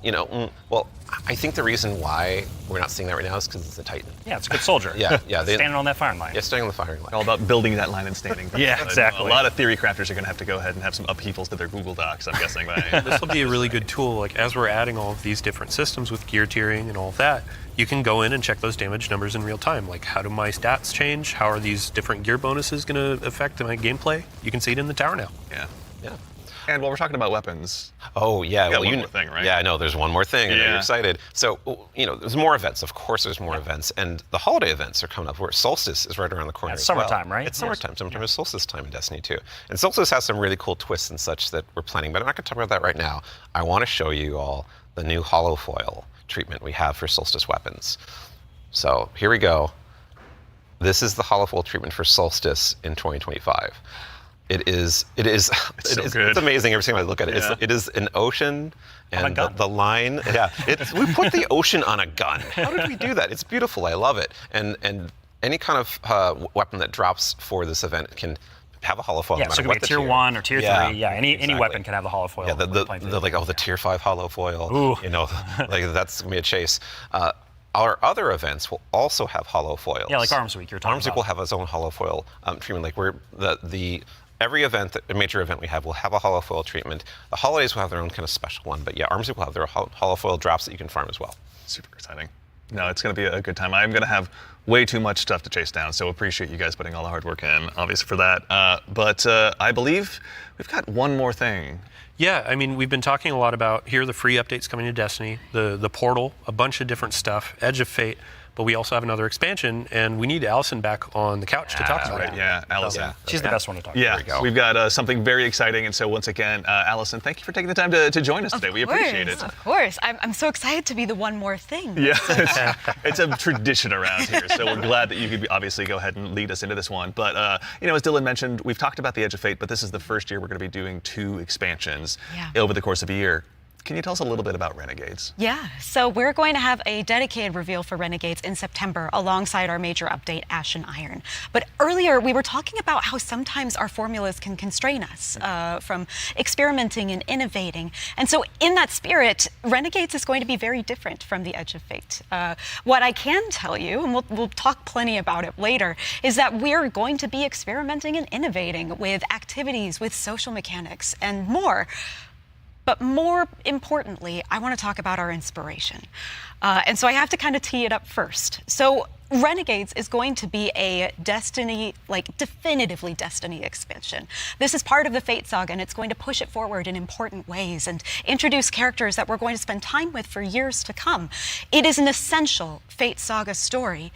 well, I think the reason why we're not seeing that right now is because it's a Titan. Yeah, it's a good soldier. Yeah. Standing on that firing line. Yeah, standing on the firing line. All about building that line and standing. Yeah, exactly. A lot of theory crafters are going to have to go ahead and have some upheavals to their Google Docs, I'm guessing. This will be a really good tool. Like, as we're adding all of these different systems with gear tiering and all of that, you can go in and check those damage numbers in real time. Like, how do my stats change? How are these different gear bonuses going to affect my gameplay? You can see it in the tower now. Yeah. Yeah. And while we're talking about weapons, oh yeah, well, one more thing, right? Yeah, I know. There's one more thing. I know you're excited. So there's more events. Of course, there's more events, and the holiday events are coming up. Where Solstice is right around the corner. It's summertime, right? It's summertime. Summertime is solstice time in Destiny 2. And Solstice has some really cool twists and such that we're planning, but I'm not going to talk about that right now. I want to show you all the new holofoil treatment we have for Solstice weapons. So here we go. This is the holofoil treatment for Solstice in 2025. It is good. It's amazing every time I look at it. Yeah. It is an ocean and gun. the line. Yeah, we put the ocean on a gun. How did we do that? It's beautiful. I love it. And any kind of weapon that drops for this event can have a holofoil. Yeah, so it could be a tier 1 or tier 3. Yeah, any weapon can have a holofoil. Yeah, the tier 5 holofoil. Ooh. Like that's gonna be a chase. Our other events will also have holofoils. Yeah, like Arms Week. You're talking Arms Week will have its own holofoil treatment. Like every event, a major event we have, will have a holofoil treatment. The holidays will have their own kind of special one, but yeah, Arms Week will have their holofoil drops that you can farm as well. Super exciting. No, it's going to be a good time. I'm going to have way too much stuff to chase down, so appreciate you guys putting all the hard work in, obviously, for that. But I believe we've got one more thing. Yeah, I mean, we've been talking a lot about, here are the free updates coming to Destiny, the portal, a bunch of different stuff, Edge of Fate, but we also have another expansion, and we need Allison back on the couch to talk about it. Yeah, Allison. She's the best one to talk Yeah, about. we've got something very exciting, and so once again, Allison, thank you for taking the time to join us today. We appreciate it. Of course. I'm so excited to be the one more thing. Yeah, it's a tradition around here, so we're glad that you could obviously go ahead and lead us into this one. But, as Dylan mentioned, we've talked about the Edge of Fate, but this is the first year we're going to be doing 2 expansions over the course of a year. can you tell us a little bit about Renegades? Yeah, so we're going to have a dedicated reveal for Renegades in September alongside our major update, Ash and Iron. But earlier we were talking about how sometimes our formulas can constrain us from experimenting and innovating. And so in that spirit, Renegades is going to be very different from the Edge of Fate. What I can tell you, and we'll talk plenty about it later, is that we're going to be experimenting and innovating with activities, with social mechanics, and more. But more importantly, I want to talk about our inspiration. And so I have to kind of tee it up first. So Renegades is going to be a Destiny, like definitively Destiny expansion. This is part of the Fate saga, and it's going to push it forward in important ways and introduce characters that we're going to spend time with for years to come. It is an essential Fate saga story.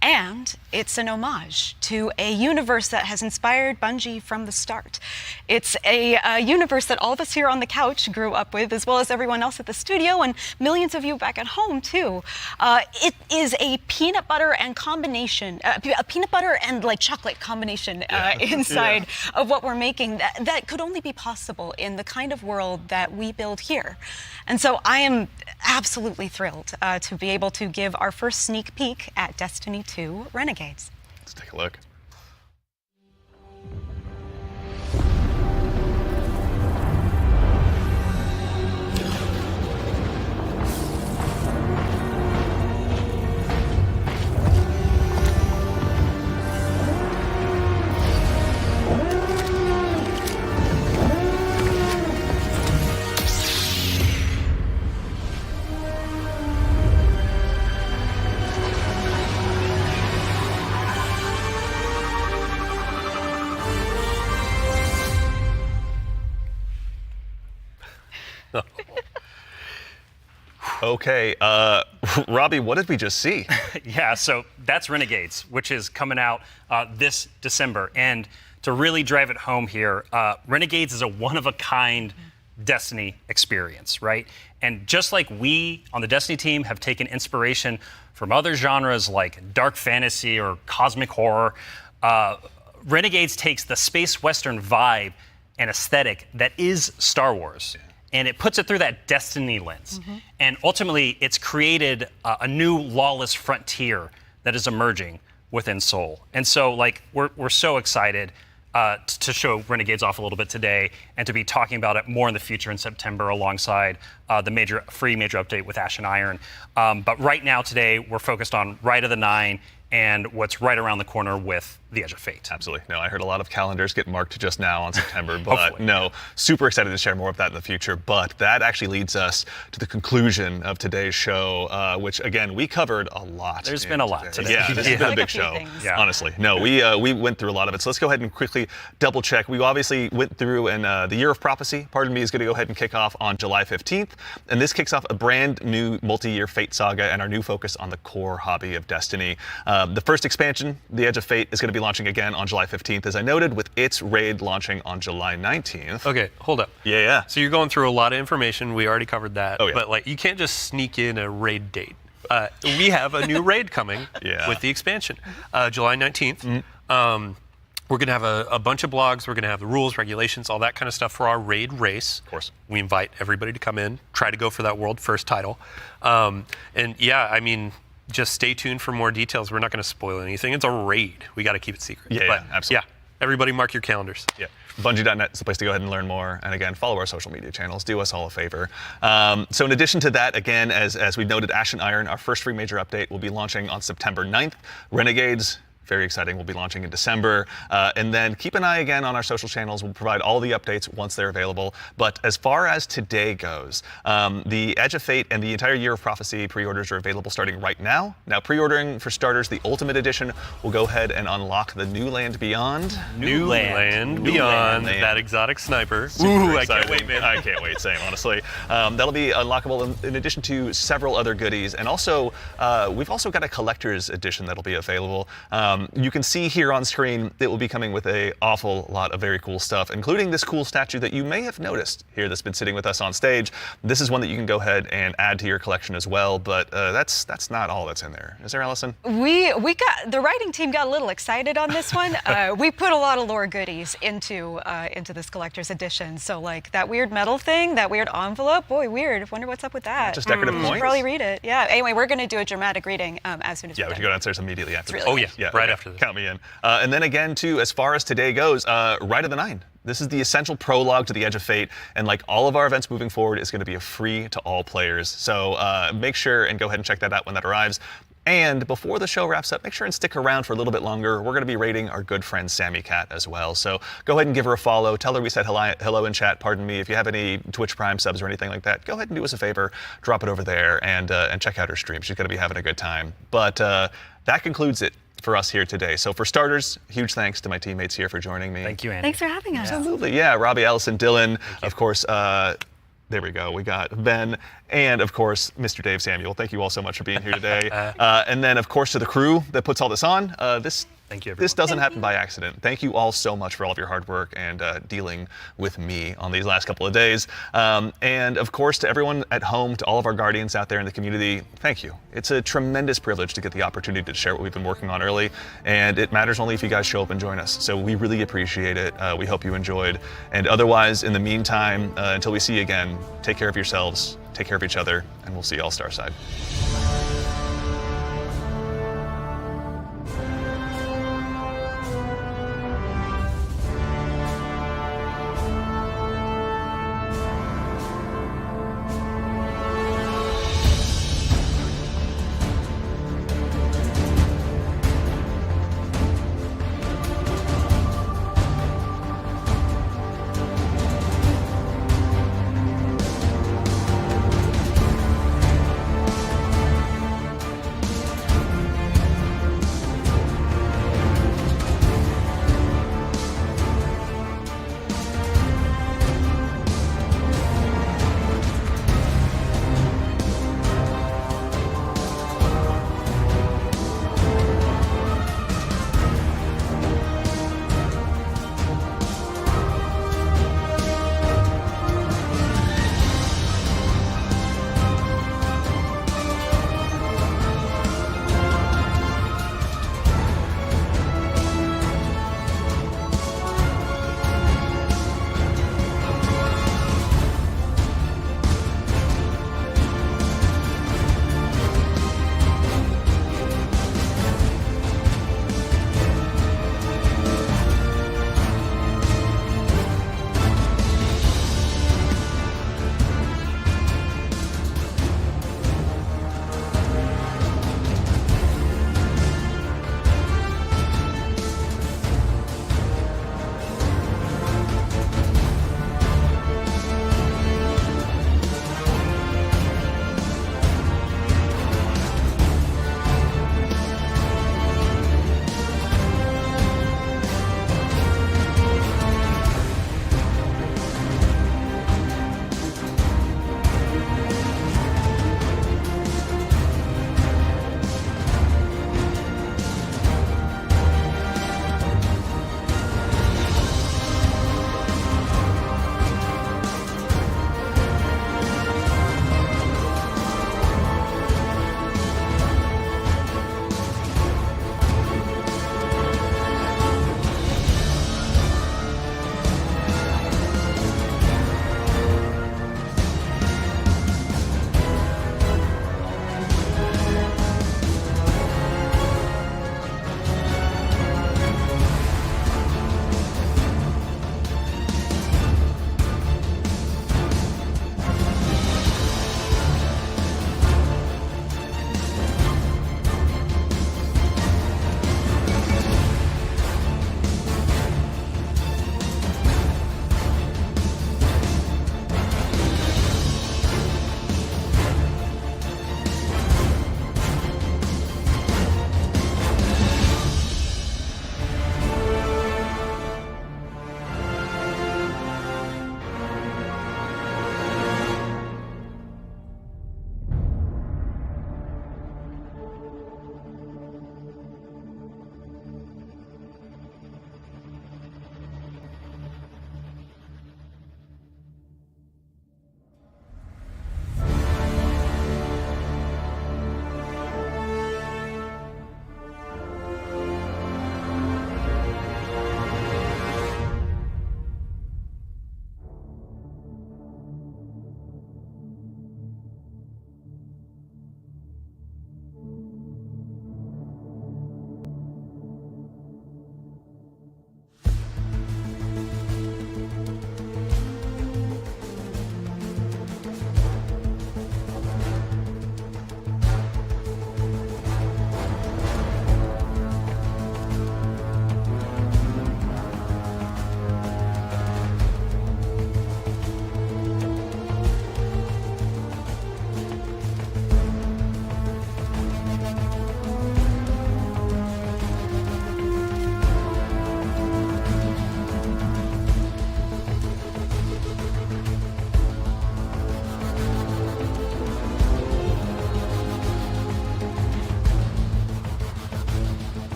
And it's an homage to a universe that has inspired Bungie from the start. It's a universe that all of us here on the couch grew up with, as well as everyone else at the studio and millions of you back at home too. It is a peanut butter and combination, a peanut butter and like chocolate combination inside of what we're making that could only be possible in the kind of world that we build here. And so I am absolutely thrilled to be able to give our first sneak peek at Destiny 2 Renegades. Let's take a look. Okay, Robbie, what did we just see? Yeah, so that's Renegades, which is coming out this December. And to really drive it home here, Renegades is a one-of-a-kind Destiny experience, right? And just like we on the Destiny team have taken inspiration from other genres like dark fantasy or cosmic horror, Renegades takes the space western vibe and aesthetic that is Star Wars, and it puts it through that Destiny lens. And ultimately, it's created a new lawless frontier that is emerging within Seoul. And so, like, we're so excited to show Renegades off a little bit today and to be talking about it more in the future in September alongside the free major update with Ash and Iron. But right now, today, we're focused on Rite of the Nine and what's right around the corner with the Edge of Fate. Absolutely. No, I heard a lot of calendars get marked just now on September, but Hopefully. no, super excited to share more of that in the future. But that actually leads us to the conclusion of today's show, which again, we covered a lot. There's been a lot today. Yeah, this has been a big show, honestly. No, we went through a lot of it. So let's go ahead and quickly double check. We obviously went through, and the Year of Prophecy, pardon me, is going to go ahead and kick off on July 15th. And this kicks off a brand new multi-year Fate saga and our new focus on the core hobby of Destiny. The first expansion, The Edge of Fate, is going to be launching again on July 15th, as I noted, with its raid launching on July 19th. Okay, hold up. Yeah. So you're going through a lot of information. We already covered that. Oh, yeah. But like, you can't just sneak in a raid date. We have a new raid coming with the expansion, July 19th. We're going to have a bunch of blogs. We're going to have the rules, regulations, all that kind of stuff for our raid race. Of course. We invite everybody to come in, try to go for that world first title. And yeah, I mean, just stay tuned for more details. We're not going to spoil anything. It's a raid. We got to keep it secret. Yeah, absolutely. Yeah, everybody mark your calendars. Yeah. Bungie.net is the place to go ahead and learn more. And again, follow our social media channels. Do us all a favor. So in addition to that, again, as we noted, Ash and Iron, our first free major update, will be launching on September 9th. Renegades, very exciting, will be launching in December. And then keep an eye again on our social channels. We'll provide all the updates once they're available. But as far as today goes, the Edge of Fate and the entire Year of Prophecy pre-orders are available starting right now. Now, pre-ordering for starters, the Ultimate Edition will go ahead and unlock the New Land Beyond. New Land Beyond, that exotic sniper. Ooh, I can't wait, man. I can't wait, same, honestly. That'll be unlockable in addition to several other goodies. And also, we've also got a collector's edition that'll be available. You can see here on screen it will be coming with an awful lot of very cool stuff, including this cool statue that you may have noticed here that's been sitting with us on stage. This is one that you can go ahead and add to your collection as well, but that's not all that's in there. Is there, Allison? We got the writing team got a little excited on this one. We put a lot of lore goodies into this collector's edition. So like that weird metal thing, that weird envelope, boy, weird. Wonder what's up with that. Just decorative You points? should probably read it. Yeah. Anyway, we're going to do a dramatic reading as soon as Yeah, we're we done. should go downstairs immediately after this. really Oh yeah, right after this. Count me in. And then again, too, as far as today goes, Rite of the Nine. This is the essential prologue to the Edge of Fate, and like all of our events moving forward, is going to be a free to all players. So make sure and go ahead and check that out when that arrives. And before the show wraps up, make sure and stick around for a little bit longer. We're going to be rating our good friend Sammy Cat as well. So go ahead and give her a follow. Tell her we said hello in chat. Pardon me. If you have any Twitch Prime subs or anything like that, go ahead and do us a favor. Drop it over there and check out her stream. She's going to be having a good time. But that concludes it for us here today. So for starters, huge thanks to my teammates here for joining me. Thank you, Andy. Thanks for having us. Absolutely, yeah. Robbie, Allison, Dylan, of course. There we go. We got Ben and, of course, Mr. Dave Samuel. Thank you all so much for being here today. And then, of course, to the crew that puts all this on. Thank you, everyone. This doesn't happen by accident. Thank you all so much for all of your hard work and dealing with me on these last couple of days. And, of course, to everyone at home, to all of our guardians out there in the community, thank you. It's a tremendous privilege to get the opportunity to share what we've been working on early, and it matters only if you guys show up and join us. So we really appreciate it. We hope you enjoyed. And otherwise, in the meantime, until we see you again, take care of yourselves, take care of each other, and we'll see you all Starside.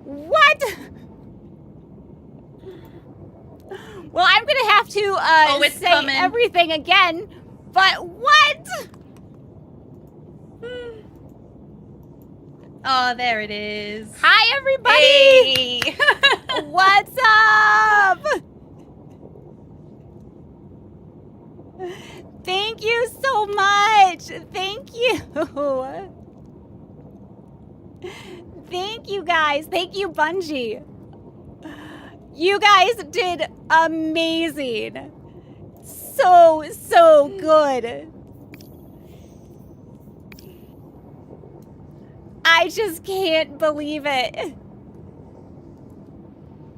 What? Well, I'm gonna have to it's say coming. everything again, but what? Oh, there it is. Hi, everybody! Hey. What's up? Thank you so much. Thank you. Thank you, guys. Thank you, Bungie. You guys did amazing. So good. I just can't believe it.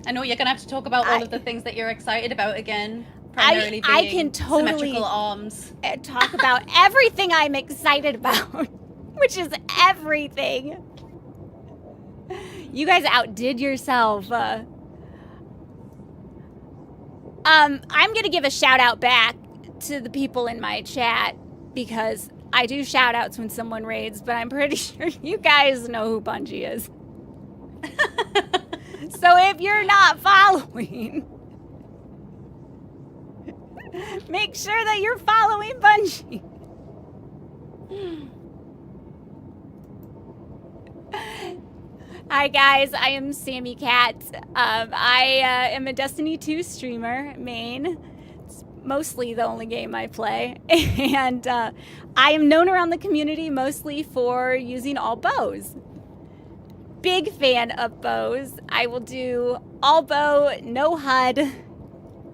I know you're gonna have to talk about all of the things that you're excited about again. Primarily I being can totally symmetrical arms. Talk about everything I'm excited about, which is everything. You guys outdid yourself. I'm gonna give a shout out back to the people in my chat because I do shout outs when someone raids, but I'm pretty sure you guys know who Bungie is. So if you're not following, make sure that you're following Bungie. Hi guys, I am Sammy Cat. I am a Destiny 2 streamer, main. It's mostly the only game I play. And I am known around the community mostly for using all bows. Big fan of bows. I will do all bow, no HUD,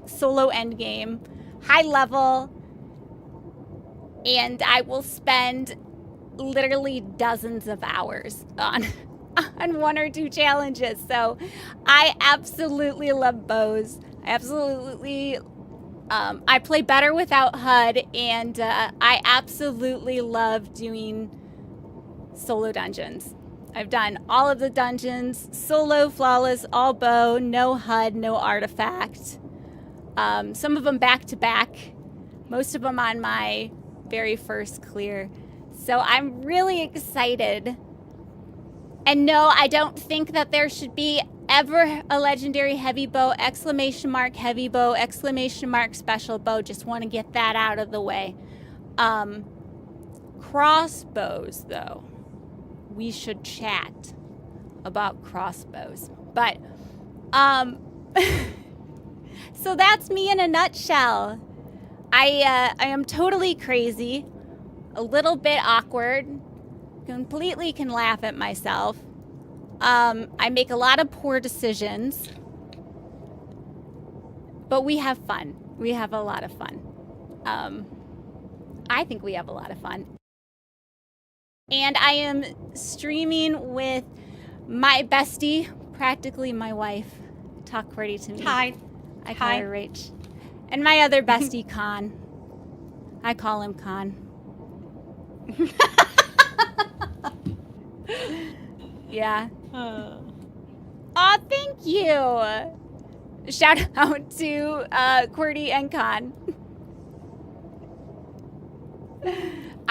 solo endgame, high level, and I will spend literally dozens of hours on one or two challenges. So I absolutely love bows. I absolutely I play better without HUD, and I absolutely love doing solo dungeons. I've done all of the dungeons, solo, flawless, all bow, no HUD, no artifact. Some of them back to back, most of them on my very first clear. So I'm really excited. And no, I don't think that there should be ever a legendary heavy bow, exclamation mark heavy bow, exclamation mark special bow. Just want to get that out of the way. Crossbows, though. We should chat about crossbows. But, so that's me in a nutshell. I am totally crazy, a little bit awkward, completely can laugh at myself. I make a lot of poor decisions, but we have fun. We have a lot of fun. I think we have a lot of fun. And I am streaming with my bestie, practically my wife. Talk pretty to me. Hi. I call her Rach. And my other bestie, Khan. I call him Khan. Yeah. Aw, thank you. Shout out to QWERTY and Khan.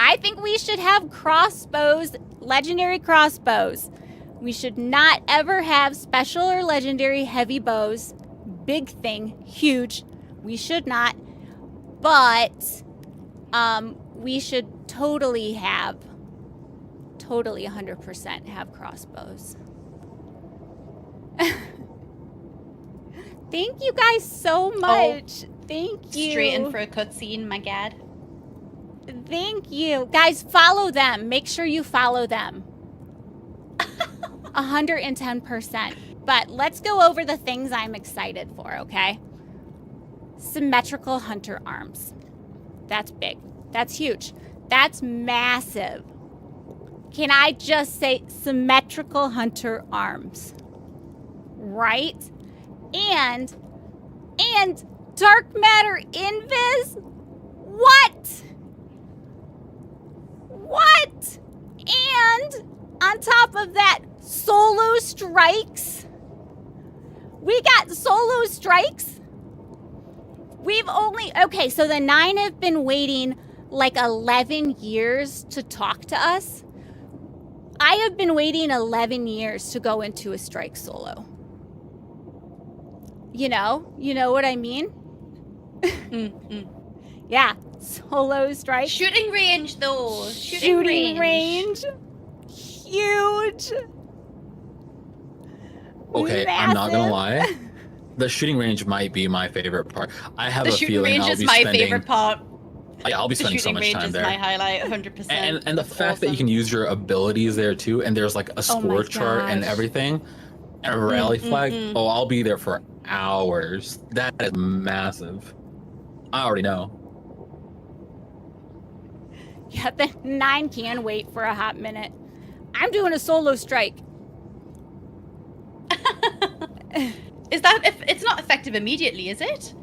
I think we should have crossbows, legendary crossbows. We should not ever have special or legendary heavy bows. Big thing, huge. We should not. But we should totally 100% have crossbows. Thank you guys so much. Thank you. Straight in for a cutscene, my gad. Thank you. Guys, follow them. Make sure you follow them. 110%. But let's go over the things I'm excited for, okay? Symmetrical hunter arms. That's big. That's huge. That's massive. Can I just say symmetrical hunter arms? Right? And dark matter invis? What? What? And on top of that, solo strikes? We got solo strikes? Okay, so the 9 have been waiting like 11 years to talk to us. I have been waiting 11 years to go into a strike solo. You know what I mean? Yeah, solo strike. Shooting range, though. Shooting range. Huge. Okay, I'm not gonna lie. The shooting range might be my favorite part. I have a feeling I'll be spending. The shooting range is my favorite part. Yeah, I'll be spending so much time there. The shooting range is my highlight, 100%. And the fact that you can use your abilities there too, and there's like a score chart and everything, and a rally flag. Oh, I'll be there for hours. That is massive. I already know. Yeah, the 9 can wait for a hot minute. I'm doing a solo strike. Is that if it's not effective immediately, is it?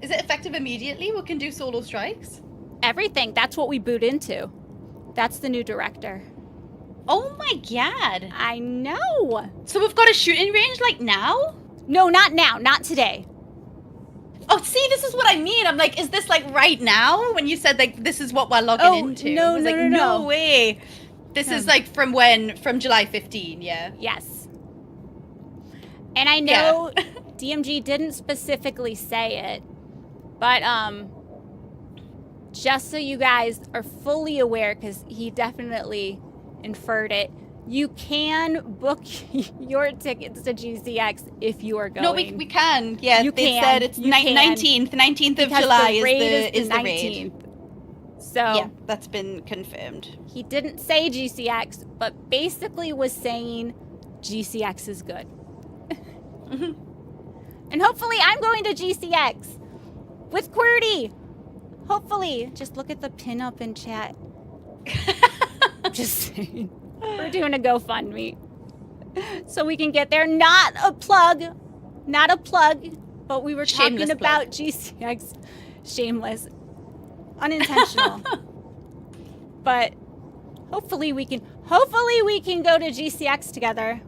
Is it effective immediately? We can do solo strikes? Everything. That's what we boot into. That's the new director. Oh my god. I know. So we've got a shooting range like now? No, not now. Not today. Oh, see, this is what I mean. I'm like, is this like right now? When you said like this is what we're logging into. No, I was no way. This is like from when? From July 15, yeah. Yes. And I know DMG didn't specifically say it, but just so you guys are fully aware, because he definitely inferred it, you can book your tickets to GCX if you are going. No, we can. Yeah, you they can. said it's 19th of July is the raid. So yeah, that's been confirmed. He didn't say GCX, but basically was saying GCX is good. And hopefully I'm going to GCX with QWERTY. Hopefully. Just look at the pinup in chat. Just saying. We're doing a GoFundMe. So we can get there. Not a plug, but we were talking about GCX. Shameless. Unintentional. But hopefully we can go to GCX together.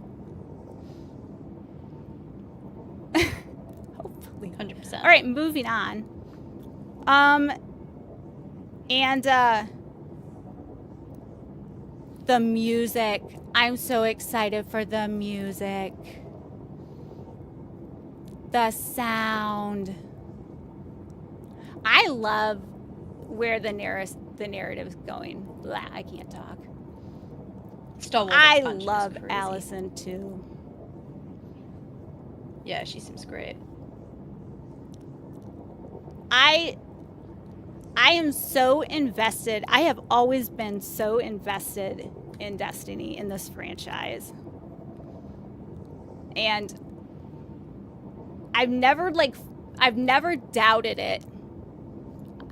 Hopefully. 100%. All right, moving on. And the music. I'm so excited for the music. The sound. I love where the narrative's going. Blah, I can't talk. I love Allison too. Yeah, she seems great. I am so invested. I have always been so invested in Destiny, in this franchise. And I've never doubted it.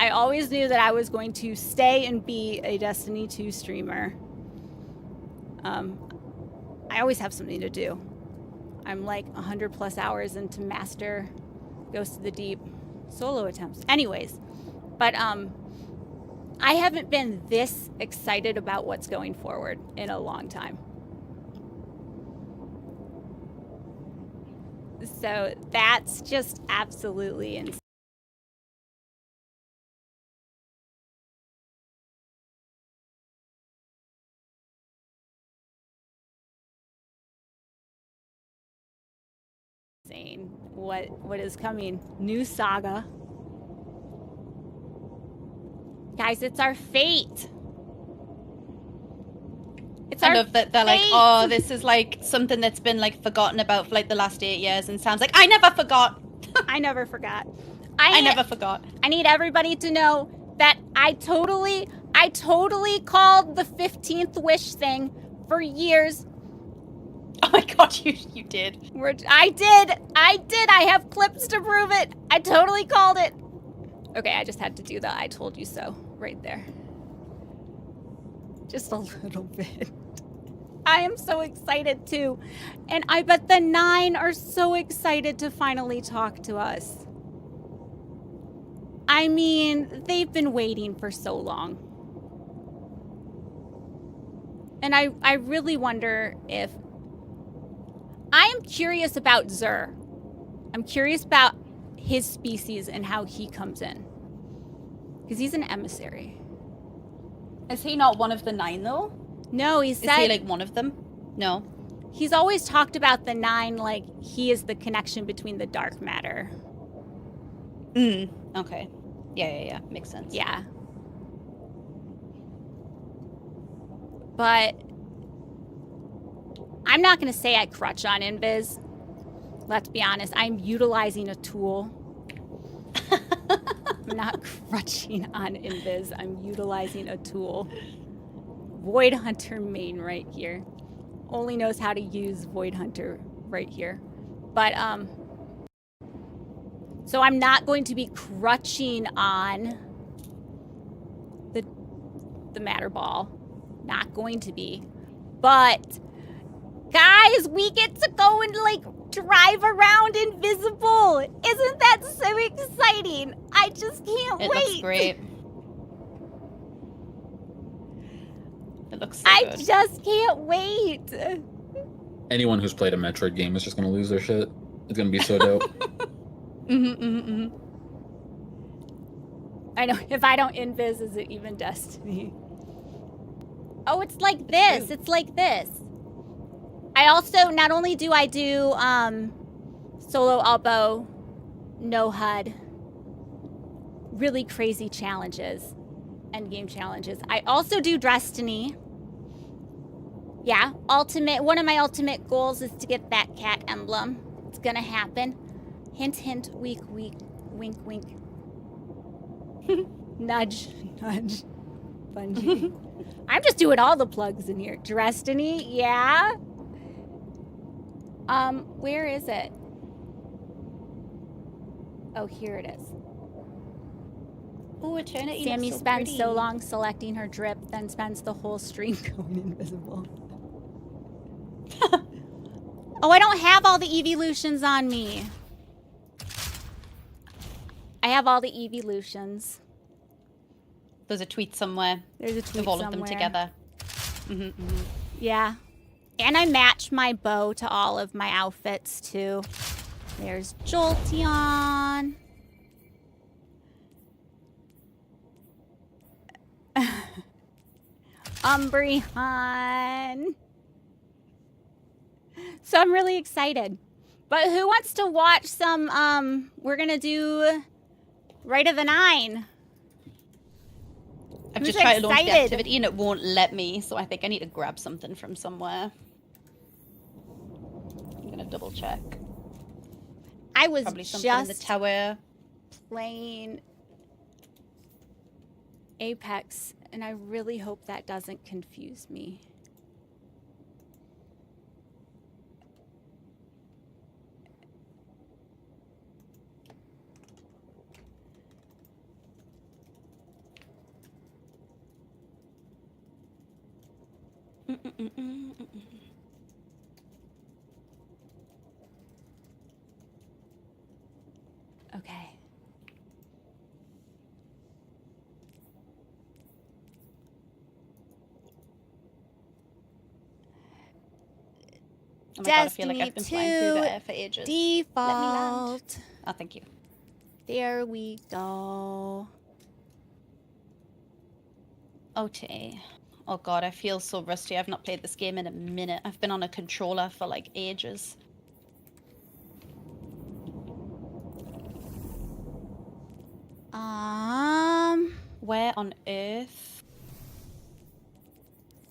I always knew that I was going to stay and be a Destiny 2 streamer. I always have something to do. I'm like 100 plus hours into Master Ghost of the Deep solo attempts. Anyways, but I haven't been this excited about what's going forward in a long time. So that's just absolutely insane. What is coming? New saga. Guys, it's our fate. It's I love that they're like, oh, this is like something that's been like forgotten about for like the last 8 years, and Sam's like, I never forgot. I never forgot. I never forgot. I need everybody to know that I totally called the 15th wish thing for years. Oh my god, you did. I did. I have clips to prove it. I totally called it. Okay, I just had to do the I told you so right there. Just a little bit. I am so excited too. And I bet the 9 are so excited to finally talk to us. I mean, they've been waiting for so long. And I really wonder if... I am curious about Zur. I'm curious about his species and how he comes in. Because he's an emissary. Is he not one of the 9 though? No, he Is said... he like one of them? No. He's always talked about the 9 like he is the connection between the dark matter. Okay. Yeah. Makes sense. Yeah. But I'm not going to say I crutch on Invis. Let's be honest. I'm utilizing a tool. I'm not crutching on Invis. I'm utilizing a tool. Void Hunter main right here. Only knows how to use Void Hunter right here. But, so I'm not going to be crutching on the Matter Ball. Not going to be. But, guys, we get to go and, like, drive around invisible. Isn't that so exciting? I just can't wait. It looks great. It looks so I good. just can't wait. Anyone who's played a Metroid game is just gonna lose their shit. It's gonna be so dope. I know. If I don't invis, is it even Destiny? Oh, it's like this. It's like this. I also, not only do I do solo Albo, no HUD, really crazy challenges, endgame challenges. I also do Destiny. Yeah, one of my ultimate goals is to get that cat emblem. It's gonna happen. Hint, hint, wink, wink, wink, wink. Nudge, nudge. Bungie. I'm just doing all the plugs in here. Destiny, yeah. Where is it? Oh, here it is. Oh, Eternity. Sammy looks so spends pretty. so long selecting her drip, then spends the whole stream going invisible. Oh, I don't have all the evolutions on me. I have all the evolutions. There's a tweet somewhere. There's a tweet of all somewhere. of them together. Yeah. And I match my bow to all of my outfits, too. There's Jolteon. Umbreon. So I'm really excited. But who wants to watch some, we're gonna do Rite of the 9. I've Who's just tried to launch the excited? activity and it won't let me, so I think I need to grab something from somewhere. I'm gonna double check. I was Probably something in the just tower. playing Apex, and I really hope that doesn't confuse me. Okay. Oh my god, I feel like I've been flying through the air for ages. Default. Let me land. Oh, thank you. There we go. Okay. Oh god, I feel so rusty. I've not played this game in a minute. I've been on a controller for like ages. Where on earth?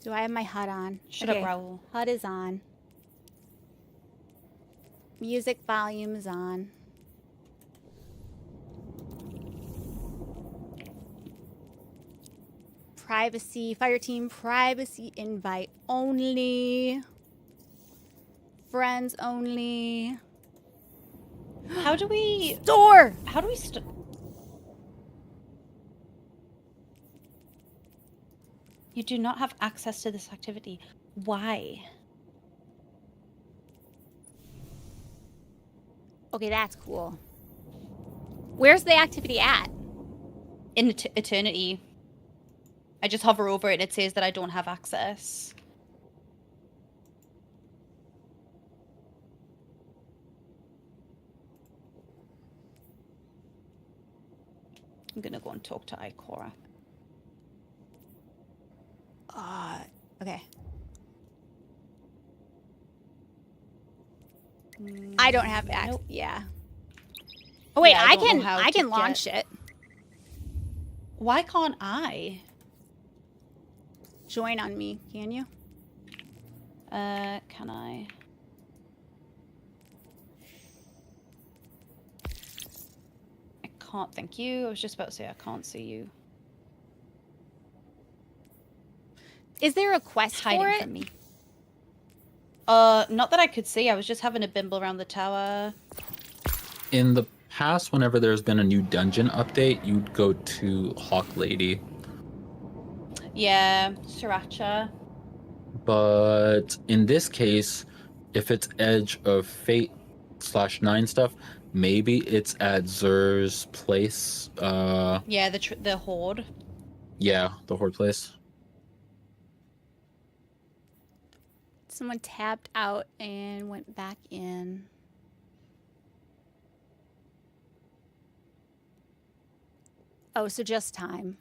Do I have my HUD on? Shut up, Raoul. HUD is on. Music volume is on. Privacy, Fireteam, privacy invite only. Friends only. How do we... Store! How do we... You do not have access to this activity. Why? Okay, that's cool. Where's the activity at? In Eternity. I just hover over it and it says that I don't have access. I'm gonna go and talk to Ikora. Okay. I don't have access. Nope. Yeah. Oh wait, Yeah, I don't know how can to launch get- it. Why can't I? Join on me, can you? Can I? I can't, thank you. I was just about to say I can't see you. Is there a quest Hiding for it? from me. Not that I could see. I was just having a bimble around the tower. In the past, whenever there's been a new dungeon update, you'd go to Hawk Lady. Yeah, Sriracha. But in this case, if it's Edge of Fate /9 stuff, maybe it's at Zer's place. Yeah, the Horde. Yeah, the Horde place. Someone tapped out and went back in. Oh, so just time.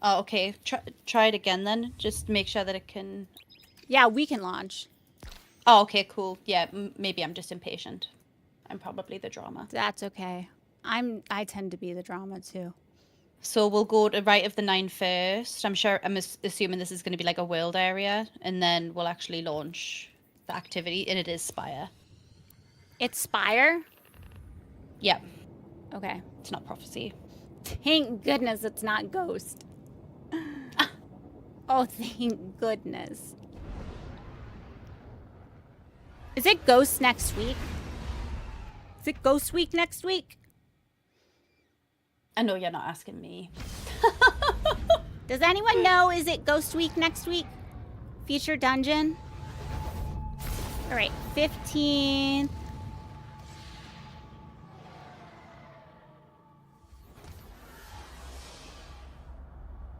Oh, okay. Try it again then. Just make sure that it can... Yeah, we can launch. Oh, okay, cool. Yeah, maybe I'm just impatient. I'm probably the drama. That's okay. I tend to be the drama too. So we'll go to right of the 9 first. I'm assuming this is going to be like a world area, and then we'll actually launch the activity, and it is Spire. It's Spire? Yeah. Okay. It's not Prophecy. Thank goodness it's not Ghost. Oh, thank goodness. Is it Ghost next week? Is it Ghost Week next week? I know you're not asking me. Does anyone know, is it Ghost Week next week? Feature dungeon? All right, 15th.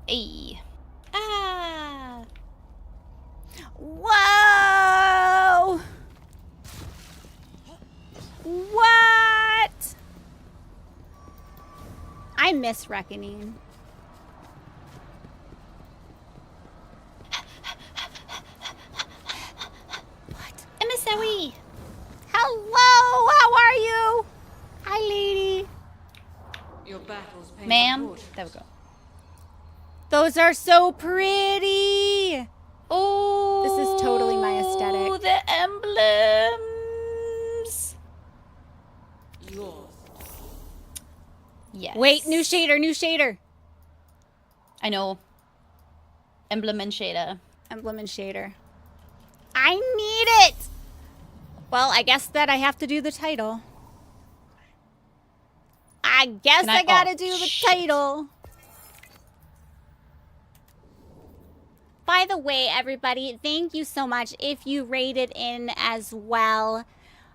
Hey. Ah. Whoa! What? I miss Reckoning. What? Emissary! Hello, how are you? Hi, lady. Your battles pay Ma'am. fortune. There we go. Those are so pretty. Oh, This is totally my aesthetic. The emblems. Yours. Yes. Wait, new shader, new shader. I know. Emblem and shader. Emblem and shader. I need it. Well, I guess that I have to do the title. I guess I gotta do the title. By the way, everybody, thank you so much if you rated in as well.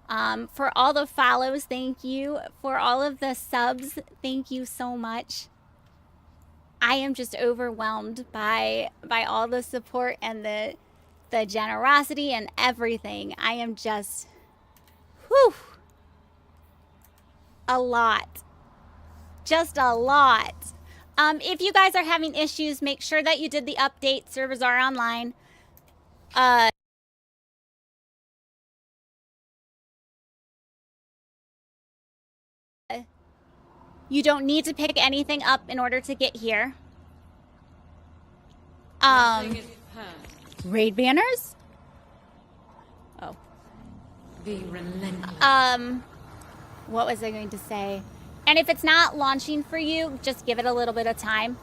For all the follows, thank you. For all of the subs, thank you so much. I am just overwhelmed by all the support and the generosity and everything. I am just, whew, a lot. Just a lot. If you guys are having issues, make sure that you did the update. Servers are online. You don't need to pick anything up in order to get here. Raid banners? Oh. Be relentless. What was I going to say? And if it's not launching for you, just give it a little bit of time.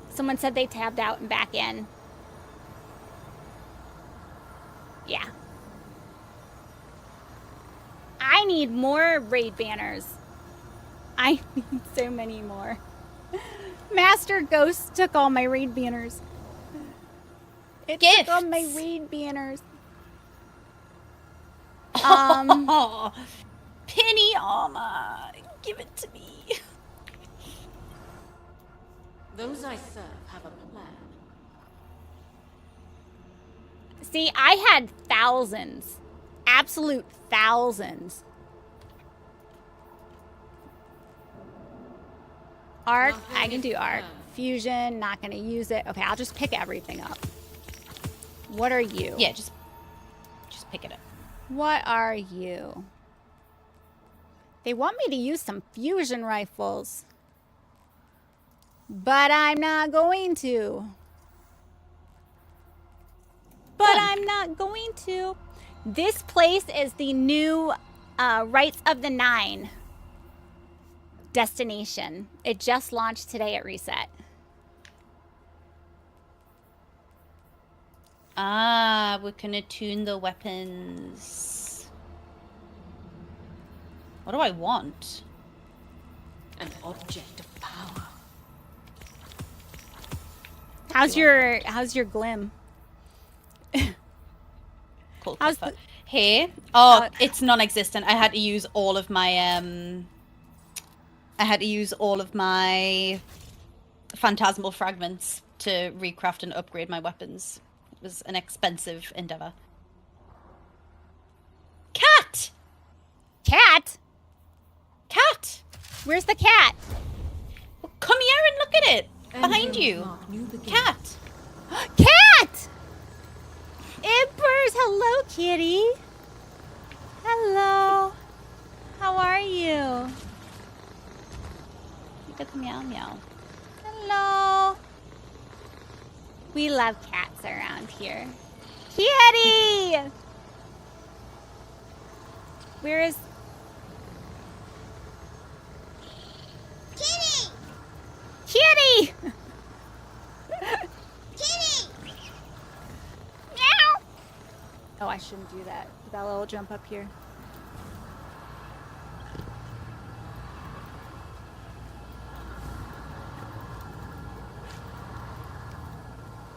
Someone said they tabbed out and back in. Yeah. I need more raid banners. I need so many more. Master Ghost took all my raid banners. It took all my raid banners. Penny armor. Give it to me. Those I serve have a plan. See, I had thousands. Absolute thousands. Arc, I can do arc. fusion, not gonna use it. Okay, I'll just pick everything up. What are you? Yeah, just pick it up. What are you? They want me to use some fusion rifles. But I'm not going to. This place is the new Rights of the Nine destination. It just launched today at Reset. Ah, we can attune the weapons. What do I want? An object of power. How's your glim? Cool. How's Hey. Oh, it's non-existent. I had to use all of my phantasmal fragments to recraft and upgrade my weapons. It was an expensive endeavor. Cat! Cat? Cat! Where's the cat? Well, come here and look at it! Behind you! Cat! Cat! Impers, hello, kitty. Hello. How are you? Look at the meow meow. Hello. We love cats around here. Kitty! Where is... Kitty! Kitty! Kitty! Meow! Oh, I shouldn't do that. Bella will jump up here.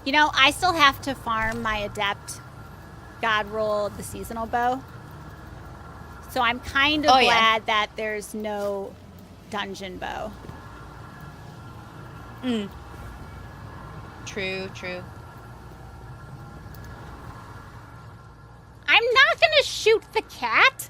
You know, I still have to farm my adept god roll the seasonal bow. So I'm kind of glad that there's no dungeon bow. True, true. I'm not gonna shoot the cat.